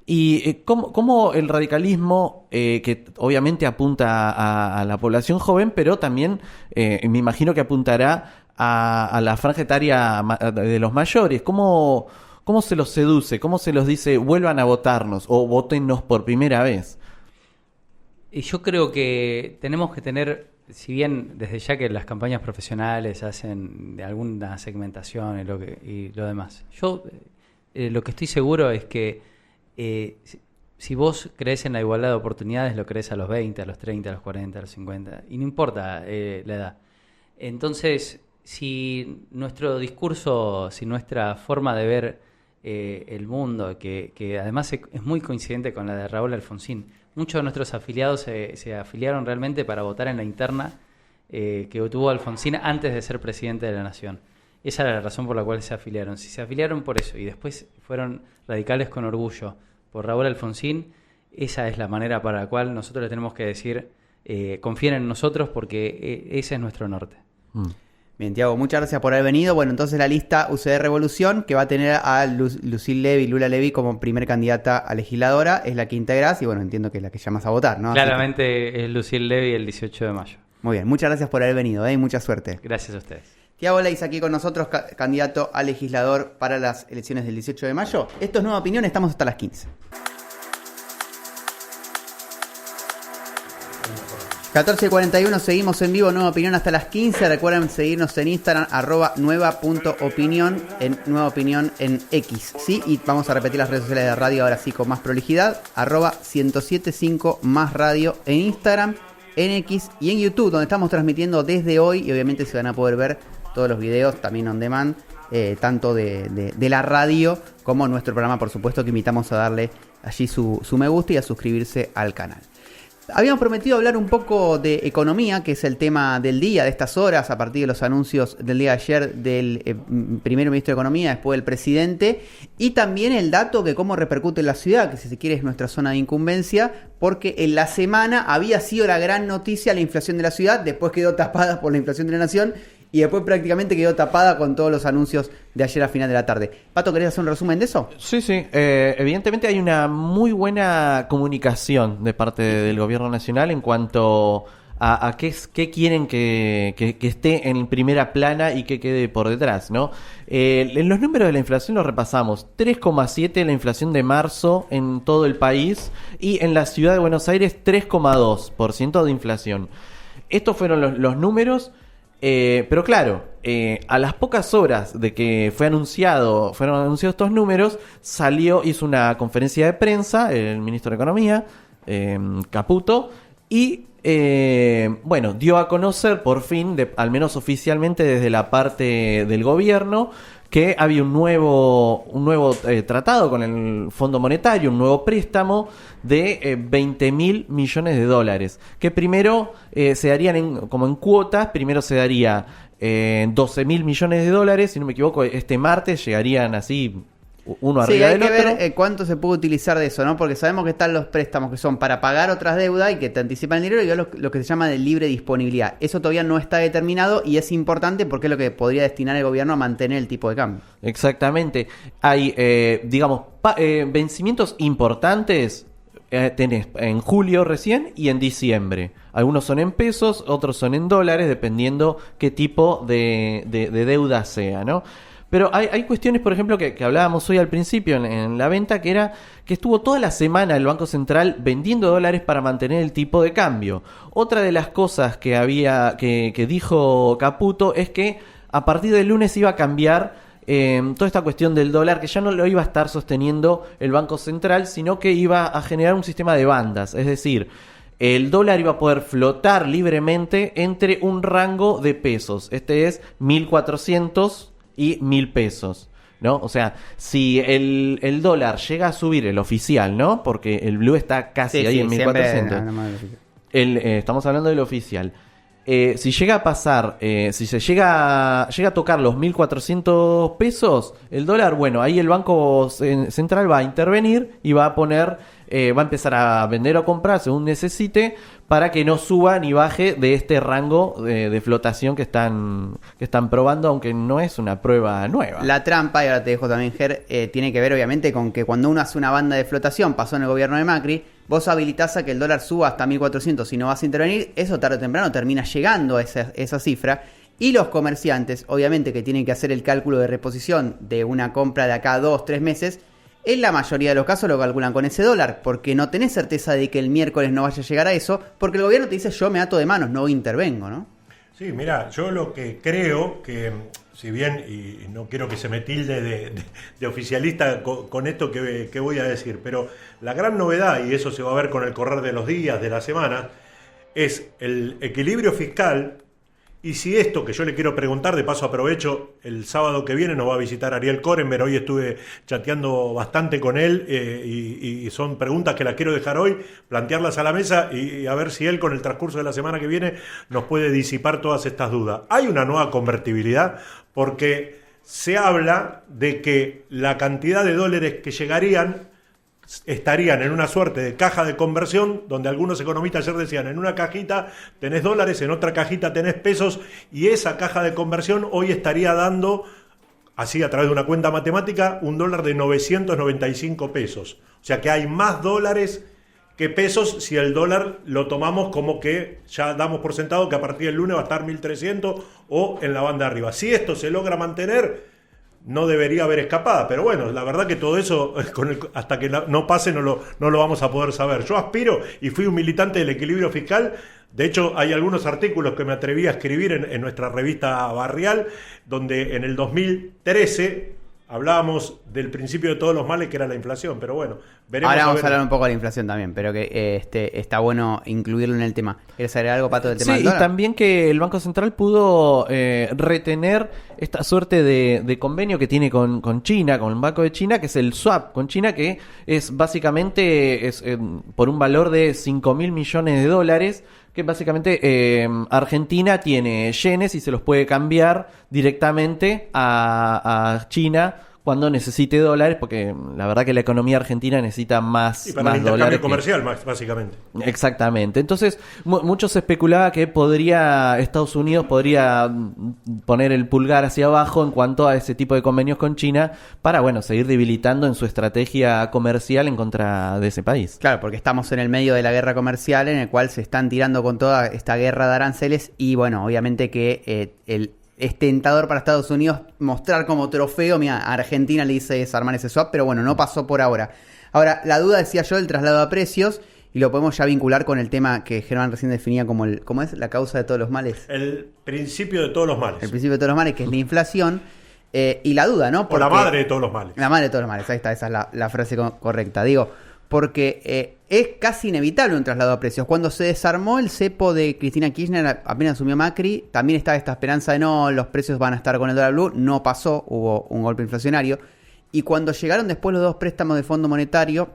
Y cómo el radicalismo, que obviamente apunta a la población joven, pero también me imagino que apuntará a la franja etaria de los mayores. ¿Cómo se los seduce? ¿Cómo se los dice vuelvan a votarnos o votennos por primera vez? Y yo creo que tenemos que tener, si bien desde ya que las campañas profesionales hacen de alguna segmentación y lo demás, yo lo que estoy seguro es que si vos crees en la igualdad de oportunidades, lo crees a los 20, a los 30, a los 40, a los 50, y no importa la edad. Entonces, si nuestro discurso, si nuestra forma de ver el mundo, que además es muy coincidente con la de Raúl Alfonsín, muchos de nuestros afiliados se afiliaron realmente para votar en la interna que tuvo Alfonsín antes de ser presidente de la Nación. Esa era la razón por la cual se afiliaron. Si se afiliaron por eso y después fueron radicales con orgullo por Raúl Alfonsín, esa es la manera para la cual nosotros le tenemos que decir confíen en nosotros porque ese es nuestro norte. Bien, Tiago, muchas gracias por haber venido. Bueno, entonces la lista UCD Revolución, que va a tener a Lula Levy como primer candidata a legisladora, es la que integrás y bueno, entiendo que es la que llamas a votar, ¿no? Claramente es Lucille Levy el 18 de mayo. Muy bien, muchas gracias por haber venido, y mucha suerte. Gracias a ustedes. Tiago Leis aquí con nosotros, candidato a legislador para las elecciones del 18 de mayo. Esto es Nueva Opinión, estamos hasta las 15. 14:41, seguimos en vivo, Nueva Opinión hasta las 15. Recuerden seguirnos en Instagram, @nueva.opinión, en Nueva Opinión en X, ¿sí? Y vamos a repetir las redes sociales de radio ahora sí con más prolijidad, @1075 más radio en Instagram, en X y en YouTube, donde estamos transmitiendo desde hoy y obviamente se van a poder ver todos los videos también on demand, tanto de la radio como nuestro programa, por supuesto, que invitamos a darle allí su me gusta y a suscribirse al canal. Habíamos prometido hablar un poco de economía, que es el tema del día, de estas horas, a partir de los anuncios del día de ayer del primer ministro de Economía, después del presidente, y también el dato de cómo repercute en la ciudad, que si se quiere es nuestra zona de incumbencia, porque en la semana había sido la gran noticia la inflación de la ciudad, después quedó tapada por la inflación de la nación, y después prácticamente quedó tapada con todos los anuncios de ayer a final de la tarde. Pato, ¿querés hacer un resumen de eso? Sí. Evidentemente hay una muy buena comunicación de parte del gobierno nacional en cuanto a qué quieren que esté en primera plana y que quede por detrás, ¿no? En los números de la inflación los repasamos. 3,7 la inflación de marzo en todo el país y en la ciudad de Buenos Aires 3,2% de inflación. Estos fueron los números. Pero claro, a las pocas horas de que fueron anunciados estos números, hizo una conferencia de prensa el ministro de Economía, Caputo, y dio a conocer por fin, al menos oficialmente desde la parte del gobierno, que había un nuevo tratado con el Fondo Monetario, un nuevo préstamo de 20.000 millones de dólares, que primero se darían como en cuotas. Primero se daría 12.000 millones de dólares, si no me equivoco, este martes llegarían así uno arriba del otro. Sí, hay que ver cuánto se puede utilizar de eso, ¿no? Porque sabemos que están los préstamos que son para pagar otras deudas y que te anticipan el dinero, y lo que se llama de libre disponibilidad. Eso todavía no está determinado y es importante porque es lo que podría destinar el gobierno a mantener el tipo de cambio. Exactamente. Hay, vencimientos importantes. Tenés en julio recién y en diciembre. Algunos son en pesos, otros son en dólares, dependiendo qué tipo de deuda sea, ¿no? Pero hay cuestiones, por ejemplo, que hablábamos hoy al principio en la venta, que era que estuvo toda la semana el Banco Central vendiendo dólares para mantener el tipo de cambio. Otra de las cosas que dijo Caputo es que a partir del lunes iba a cambiar toda esta cuestión del dólar, que ya no lo iba a estar sosteniendo el Banco Central, sino que iba a generar un sistema de bandas. Es decir, el dólar iba a poder flotar libremente entre un rango de pesos. Este es 1.400 y 1.000 pesos, ¿no? O sea, si el dólar llega a subir, el oficial, ¿no? Porque el blue está casi ahí en 1.400. Estamos hablando del oficial. Si llega a pasar, si se llega a tocar los 1.400 pesos, el dólar, bueno, ahí el Banco Central va a intervenir y va a poner, va a empezar a vender o comprar según necesite, para que no suba ni baje de este rango de flotación que están probando, aunque no es una prueba nueva. La trampa, y ahora te dejo también, Ger, tiene que ver obviamente con que cuando uno hace una banda de flotación, pasó en el gobierno de Macri, vos habilitás a que el dólar suba hasta 1.400 si no vas a intervenir, eso tarde o temprano termina llegando a esa cifra, y los comerciantes, obviamente que tienen que hacer el cálculo de reposición de una compra de acá a 2-3 meses, en la mayoría de los casos lo calculan con ese dólar, porque no tenés certeza de que el miércoles no vaya a llegar a eso, porque el gobierno te dice yo me ato de manos, no intervengo, ¿no? Sí, mira, yo lo que creo que, si bien, y no quiero que se me tilde de oficialista con esto que voy a decir, pero la gran novedad, y eso se va a ver con el correr de los días, de la semana, es el equilibrio fiscal. Y si esto, que yo le quiero preguntar, de paso aprovecho, el sábado que viene nos va a visitar Ariel Korenberg, hoy estuve chateando bastante con él y son preguntas que las quiero dejar hoy, plantearlas a la mesa y a ver si él con el transcurso de la semana que viene nos puede disipar todas estas dudas. Hay una nueva convertibilidad porque se habla de que la cantidad de dólares que llegarían estarían en una suerte de caja de conversión, donde algunos economistas ayer decían, en una cajita tenés dólares, en otra cajita tenés pesos, y esa caja de conversión hoy estaría dando, así a través de una cuenta matemática, un dólar de 995 pesos. O sea que hay más dólares que pesos si el dólar lo tomamos como que ya damos por sentado que a partir del lunes va a estar 1.300 o en la banda de arriba. Si esto se logra mantener, no debería haber escapada, pero bueno, la verdad que todo eso hasta que no pase no lo vamos a poder saber. Yo aspiro y fui un militante del equilibrio fiscal. De hecho, hay algunos artículos que me atreví a escribir en nuestra revista barrial, donde en el 2013 hablábamos del principio de todos los males, que era la inflación, pero bueno, veremos. Ahora vamos a hablar un poco de la inflación también, pero que está bueno incluirlo en el tema. ¿Quieres agregar algo, Pato, del tema del dólar? Y también que el Banco Central pudo retener esta suerte de convenio que tiene con China, con el Banco de China, que es el swap con China, que es básicamente por un valor de $5.000 millones, que básicamente Argentina tiene yenes y se los puede cambiar directamente a China cuando necesite dólares, porque la verdad que la economía argentina necesita más dólares. Y para el intercambio comercial, básicamente. Exactamente. Entonces, mucho se especulaba que Estados Unidos podría poner el pulgar hacia abajo en cuanto a ese tipo de convenios con China para, seguir debilitando en su estrategia comercial en contra de ese país. Claro, porque estamos en el medio de la guerra comercial en el cual se están tirando con toda esta guerra de aranceles y, obviamente que es tentador para Estados Unidos mostrar como trofeo, mira, a Argentina le hice desarmar ese swap, pero no pasó por ahora. Ahora, la duda, decía yo, del traslado a precios, y lo podemos ya vincular con el tema que Germán recién definía como ¿cómo es? La causa de todos los males. El principio de todos los males. El principio de todos los males, que es la inflación, y la duda, ¿no? Porque, o la madre de todos los males. La madre de todos los males, ahí está, esa es la frase correcta. Digo, porque es casi inevitable un traslado a precios. Cuando se desarmó el cepo de Cristina Kirchner, apenas asumió Macri, también estaba esta esperanza de los precios van a estar con el dólar blue. No pasó, hubo un golpe inflacionario. Y cuando llegaron después los dos préstamos de Fondo Monetario,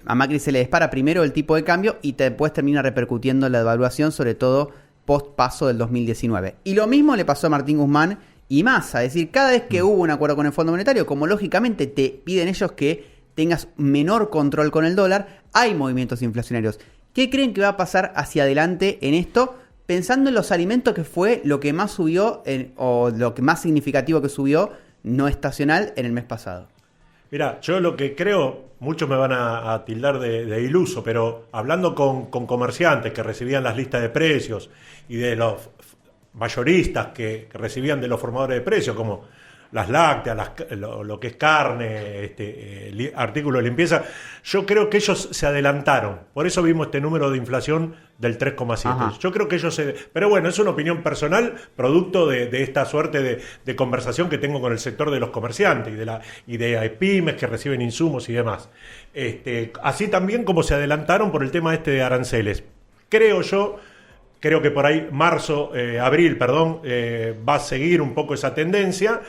a Macri se le dispara primero el tipo de cambio y después termina repercutiendo la devaluación, sobre todo post paso del 2019. Y lo mismo le pasó a Martín Guzmán y Massa. Es decir, cada vez que hubo un acuerdo con el Fondo Monetario, como lógicamente te piden ellos que tengas menor control con el dólar, hay movimientos inflacionarios. ¿Qué creen que va a pasar hacia adelante en esto? Pensando en los alimentos, que fue lo que más subió, o lo que más significativo que subió, no estacional, en el mes pasado. Mira, yo lo que creo, muchos me van a tildar de iluso, pero hablando con comerciantes que recibían las listas de precios y de los mayoristas que recibían de los formadores de precios, como las lácteas, lo que es carne, artículos de limpieza, yo creo que ellos se adelantaron. Por eso vimos este número de inflación del 3,7. Yo creo que ellos Pero bueno, es una opinión personal, producto de esta suerte de conversación que tengo con el sector de los comerciantes y de pymes que reciben insumos y demás. Así también como se adelantaron por el tema de aranceles. Creo que por ahí abril, va a seguir un poco esa tendencia,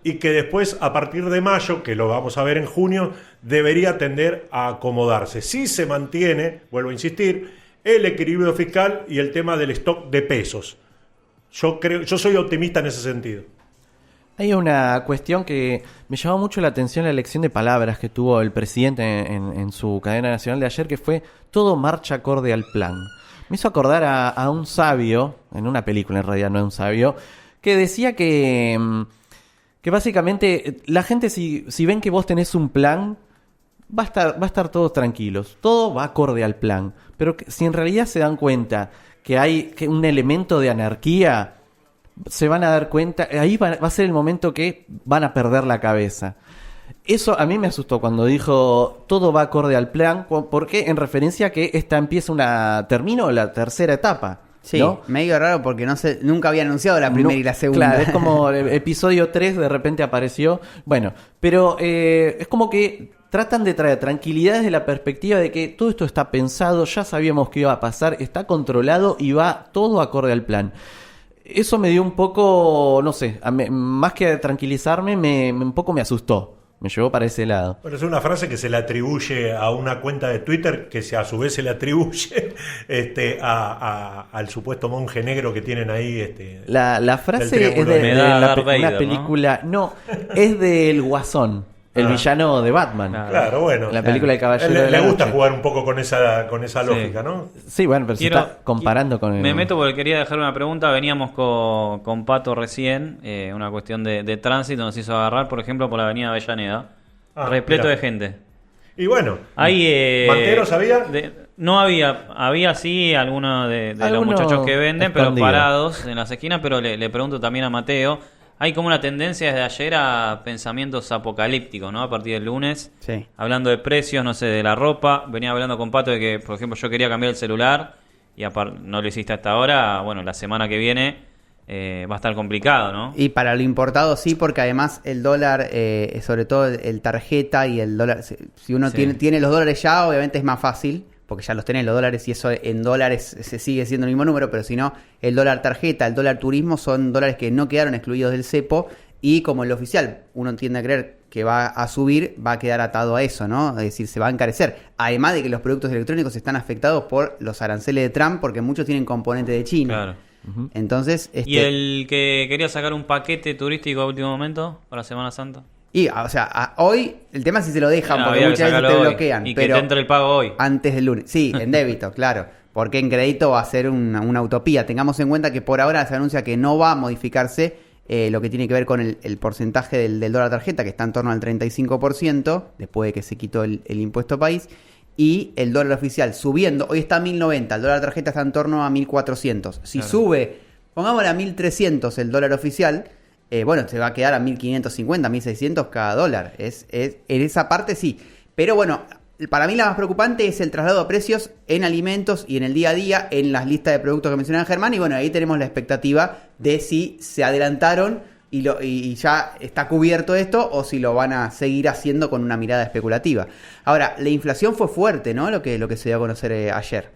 y que después, a partir de mayo, que lo vamos a ver en junio, debería tender a acomodarse. Si se mantiene, vuelvo a insistir, el equilibrio fiscal y el tema del stock de pesos. Yo soy optimista en ese sentido. Hay una cuestión que me llamó mucho la atención, la elección de palabras que tuvo el presidente en su cadena nacional de ayer, que fue todo marcha acorde al plan. Me hizo acordar a un sabio, en una película en realidad, no es un sabio, que decía que básicamente la gente, si ven que vos tenés un plan, va a estar todos tranquilos, todo va acorde al plan. Pero si en realidad se dan cuenta que hay un elemento de anarquía, se van a dar cuenta, ahí va a ser el momento que van a perder la cabeza. Eso a mí me asustó cuando dijo todo va acorde al plan, porque en referencia a que termino la tercera etapa. Sí, ¿no? Medio raro porque nunca había anunciado la primera y la segunda. Claro, es como el episodio 3 de repente apareció. Bueno, pero es como que tratan de traer tranquilidad desde la perspectiva de que todo esto está pensado, ya sabíamos que iba a pasar, está controlado y va todo acorde al plan. Eso me dio un poco, no sé, más que tranquilizarme, un poco me asustó. Me llevó para ese lado. Bueno, es una frase que se le atribuye a una cuenta de Twitter, que a su vez se le atribuye al supuesto monje negro que tienen ahí. La frase es de una película, ¿no? Es del Guasón. El villano de Batman. Claro, bueno. La película de Caballero de Le la gusta Noche. jugar un poco con esa lógica, ¿no? Sí, bueno, pero se está comparando con Me meto porque quería dejar una pregunta. Veníamos con Pato recién, una cuestión de tránsito nos hizo agarrar, por ejemplo, por la avenida Avellaneda. Repleto de gente. Y bueno, ¿Manteros había? No había sí algunos de los muchachos que venden, pero parados en las esquinas, pero le pregunto también a Mateo. Hay como una tendencia desde ayer a pensamientos apocalípticos, ¿no? A partir del lunes. Sí. Hablando de precios, no sé, de la ropa. Venía hablando con Pato de que, por ejemplo, yo quería cambiar el celular y no lo hiciste hasta ahora. Bueno, la semana que viene va a estar complicado, ¿no? Y para lo importado sí, porque además el dólar, sobre todo el tarjeta y el dólar, si uno tiene los dólares ya, obviamente es más fácil, porque ya los tenés los dólares y eso en dólares se sigue siendo el mismo número, pero si no, el dólar tarjeta, el dólar turismo son dólares que no quedaron excluidos del cepo y como el oficial uno tiende a creer que va a subir, va a quedar atado a eso, ¿no? Es decir, se va a encarecer. Además de que los productos electrónicos están afectados por los aranceles de Trump porque muchos tienen componente de China. Claro. Entonces, ¿Y el que quería sacar un paquete turístico a último momento para Semana Santa? Y, o sea, hoy el tema es si se lo dejan, No, porque había muchas que veces te sacarlo hoy. bloquean. Y que pero te entre el pago hoy. Antes del lunes. Sí, en débito, claro. Porque en crédito va a ser una utopía. Tengamos en cuenta que por ahora se anuncia que no va a modificarse lo que tiene que ver con el porcentaje del dólar tarjeta, que está en torno al 35%, después de que se quitó el impuesto país. Y el dólar oficial subiendo. Hoy está a 1.090, el dólar tarjeta está en torno a 1.400. Si sube, pongámosle a 1.300 el dólar oficial, bueno, se va a quedar a 1.550, 1.600 cada dólar. En esa parte sí. Pero bueno, para mí la más preocupante es el traslado de precios en alimentos y en el día a día, en las listas de productos que mencionaba Germán. Y bueno, ahí tenemos la expectativa de si se adelantaron y ya está cubierto esto o si lo van a seguir haciendo con una mirada especulativa. Ahora, la inflación fue fuerte, ¿no? Lo que se dio a conocer ayer.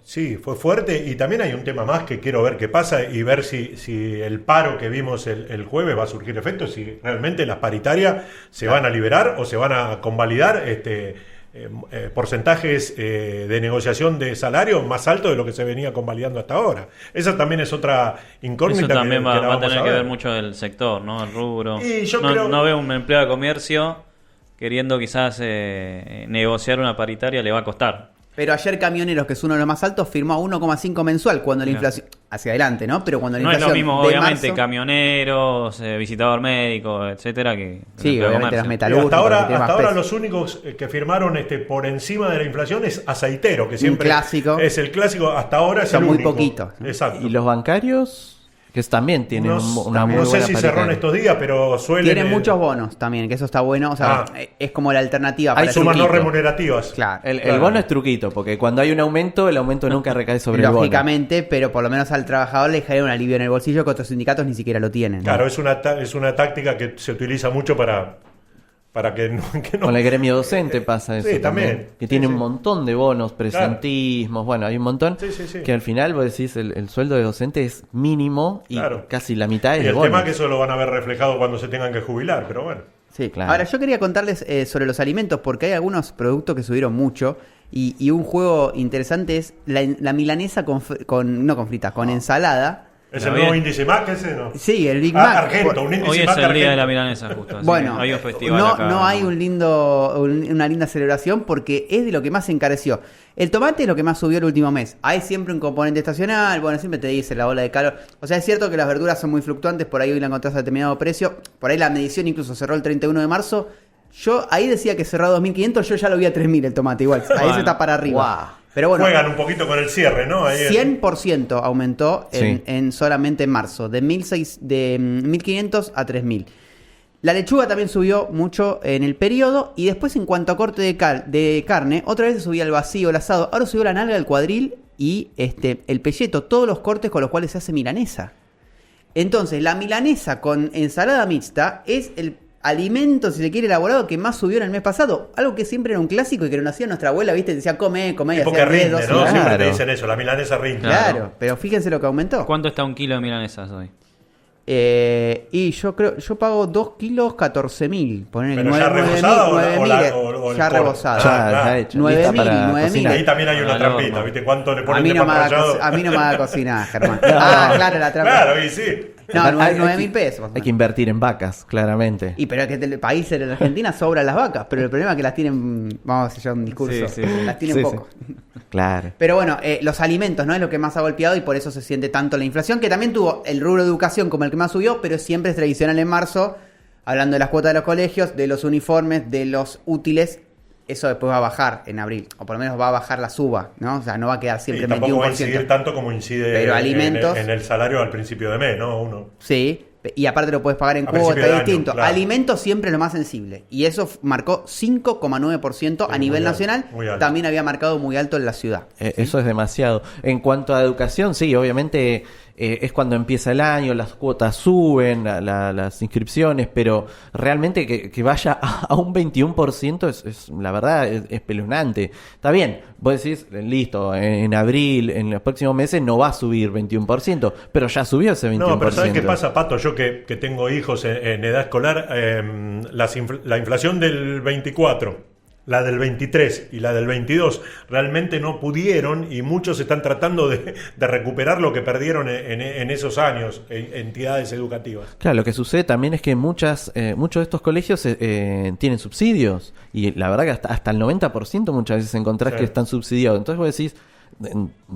Sí, fue fuerte y también hay un tema más que quiero ver qué pasa y ver si el paro que vimos el jueves va a surgir efecto, si realmente las paritarias se van a liberar o se van a convalidar porcentajes de negociación de salario más altos de lo que se venía convalidando hasta ahora. Esa también es otra incógnita. Eso también que va a tener que ver mucho del sector, ¿no? El rubro. Y yo no veo un empleado de comercio queriendo quizás negociar una paritaria, le va a costar. Pero ayer Camioneros, que es uno de los más altos, firmó a 1,5 mensual cuando la inflación... Hacia adelante, ¿no? Pero cuando la no inflación es lo mismo, de obviamente, marzo, visitador médico, etcétera, que... Sí, obviamente las Y metalúrgicos. hasta ahora los únicos que firmaron por encima de la inflación es Aceitero, que siempre clásico. Es el clásico, hasta ahora es son el muy único. poquitos, ¿no? Exacto. ¿Y los bancarios? Que también tienen una muy buena No sé si cerró en paritaria. estos días, pero suelen... Tienen muchos bonos también, que eso está bueno. O sea, es como la alternativa para Hay el sumas no truquito. remunerativas. Claro. El bono es truquito, porque cuando hay un aumento, el aumento nunca recae sobre el bono. Lógicamente, pero por lo menos al trabajador le genera un alivio en el bolsillo que otros sindicatos ni siquiera lo tienen. Claro, es una táctica que se utiliza mucho para que no... Con el gremio docente pasa eso. Sí, también. Que tiene un montón de bonos, presentismos, bueno, hay un montón. Sí. Que al final, vos decís, el sueldo de docente es mínimo y casi la mitad es Y de el bonos. tema es que eso lo van a ver reflejado cuando se tengan que jubilar, pero bueno. Sí, claro. Ahora, yo quería contarles sobre los alimentos, porque hay algunos productos que subieron mucho. Y un juego interesante es la milanesa con ensalada. ¿Es el nuevo índice Mac ese, no? Sí, el Big Mac. Argento, un índice Hoy Mac es el día argento. de la milanesa, justo. Así Bueno, que hay un festival acá. no hay una linda celebración porque es de lo que más se encareció. El tomate es lo que más subió el último mes. Hay siempre un componente estacional, bueno, siempre te dice la ola de calor. O sea, es cierto que las verduras son muy fluctuantes, por ahí hoy la encontrás a determinado precio. Por ahí la medición incluso cerró el 31 de marzo. Yo ahí decía que cerró a 2.500, yo ya lo vi a 3.000 el tomate igual. Ahí se está para arriba. Wow. Pero bueno, Juegan un poquito con el cierre, ¿no? Ahí 100% aumentó Sí. en solamente en marzo, de 1.500 a 3.000. La lechuga también subió mucho en el periodo y después en cuanto a corte de carne, otra vez se subía el vacío, el asado, ahora subió la nalga, el cuadril y el pelleto, todos los cortes con los cuales se hace milanesa. Entonces, la milanesa con ensalada mixta es el alimento, si se quiere, elaborado que más subió en el mes pasado. Algo que siempre era un clásico y que lo hacía nuestra abuela, ¿viste? Decía, come, y porque hacía rinde, 12 ¿no? años. Siempre te dicen eso, la milanesa rinde. Claro, pero fíjense lo que aumentó. ¿Cuánto está un kilo de milanesas hoy? Y yo pago 2 kilos 14.000. Poner ¿Pero ya rebosada o ya rebosada. Ya hecho. 9.000. Ahí también hay una trampita, ¿viste? ¿Cuánto le ponen de pan rallado? A mí no me va a cocinar, Germán. Claro, la trampa. Claro, y sí. No, 9.000 pesos. Hay que invertir en vacas, claramente. Y pero es que el país, en Argentina, sobran las vacas, pero el problema es que las tienen, vamos a hacer un discurso, las tienen poco. Sí. Claro. Pero bueno, los alimentos, ¿no? Es lo que más ha golpeado y por eso se siente tanto la inflación, que también tuvo el rubro de educación como el que más subió, pero siempre es tradicional en marzo, hablando de las cuotas de los colegios, de los uniformes, de los útiles. Eso después va a bajar en abril, o por lo menos va a bajar la suba, ¿no? O sea, no va a quedar siempre 21%. Tampoco va a incidir tanto como incide pero alimentos, en el salario al principio de mes, ¿no? Sí, y aparte lo puedes pagar en cuota, es distinto. Claro. Alimentos siempre es lo más sensible, y eso marcó 5,9% a nivel nacional, también había marcado muy alto en la ciudad. ¿Sí? Eso es demasiado. En cuanto a educación, sí, obviamente... es cuando empieza el año, las cuotas suben, las inscripciones, pero realmente que vaya a un 21% es la verdad, es espeluznante. Está bien, vos decís, listo, en abril, en los próximos meses no va a subir 21%, pero ya subió ese 21%. No, pero ¿sabes qué pasa, Pato? Yo que tengo hijos en edad escolar, la inflación del 24... la del 23 y la del 22 realmente no pudieron y muchos están tratando de recuperar lo que perdieron en esos años, entidades educativas. Claro, lo que sucede también es que muchos de estos colegios tienen subsidios y la verdad que hasta el 90% muchas veces encontrás que están subsidiados. Entonces vos decís,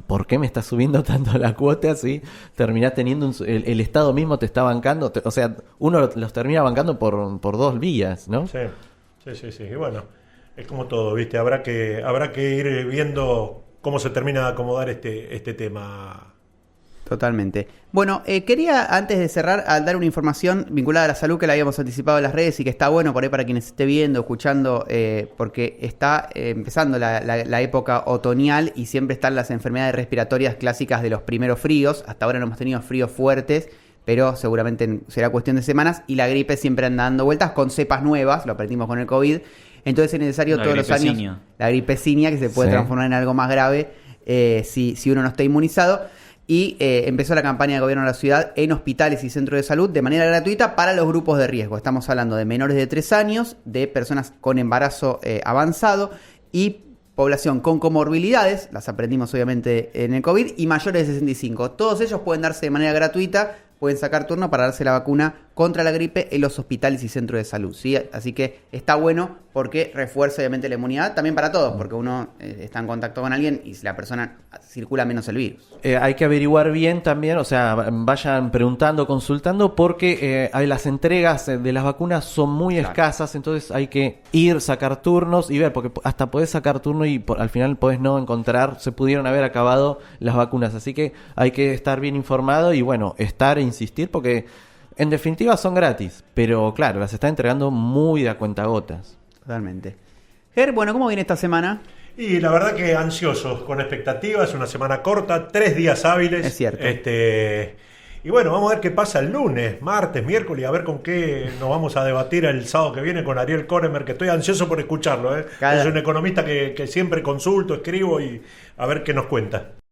¿por qué me está subiendo tanto la cuota si terminás teniendo el Estado mismo te está bancando? O sea, uno los termina bancando por dos vías, ¿no? Sí. Y bueno... es como todo, ¿viste? Habrá que ir viendo cómo se termina de acomodar este tema. Totalmente. Bueno, quería antes de cerrar dar una información vinculada a la salud que la habíamos anticipado en las redes y que está bueno por ahí para quienes esté viendo, escuchando, porque está empezando la época otoñal y siempre están las enfermedades respiratorias clásicas de los primeros fríos. Hasta ahora no hemos tenido fríos fuertes, pero seguramente será cuestión de semanas y la gripe siempre anda dando vueltas con cepas nuevas, lo aprendimos con el COVID. Entonces es necesario todos los años la gripecinia, que se puede transformar en algo más grave si uno no está inmunizado. Y empezó la campaña de gobierno de la ciudad en hospitales y centros de salud de manera gratuita para los grupos de riesgo. Estamos hablando de menores de 3 años, de personas con embarazo avanzado y población con comorbilidades, las aprendimos obviamente en el COVID, y mayores de 65. Todos ellos pueden darse de manera gratuita, pueden sacar turno para darse la vacuna contra la gripe en los hospitales y centros de salud, ¿sí? Así que está bueno porque refuerza obviamente la inmunidad también para todos, porque uno está en contacto con alguien y si la persona circula menos el virus. Hay que averiguar bien también, o sea, vayan preguntando, consultando, porque las entregas de las vacunas son muy escasas, entonces hay que ir, sacar turnos y ver, porque hasta podés sacar turno y al final podés no encontrar, se pudieron haber acabado las vacunas, así que hay que estar bien informado y bueno, estar e insistir, porque en definitiva son gratis, pero claro, las están entregando muy de a cuentagotas. Totalmente. Ger, bueno, ¿cómo viene esta semana? Y la verdad que ansiosos, con expectativas, una semana corta, 3 días hábiles. Es cierto. Y bueno, vamos a ver qué pasa el lunes, martes, miércoles, a ver con qué nos vamos a debatir el sábado que viene con Ariel Koremer, que estoy ansioso por escucharlo. Es un economista que siempre consulto, escribo y a ver qué nos cuenta.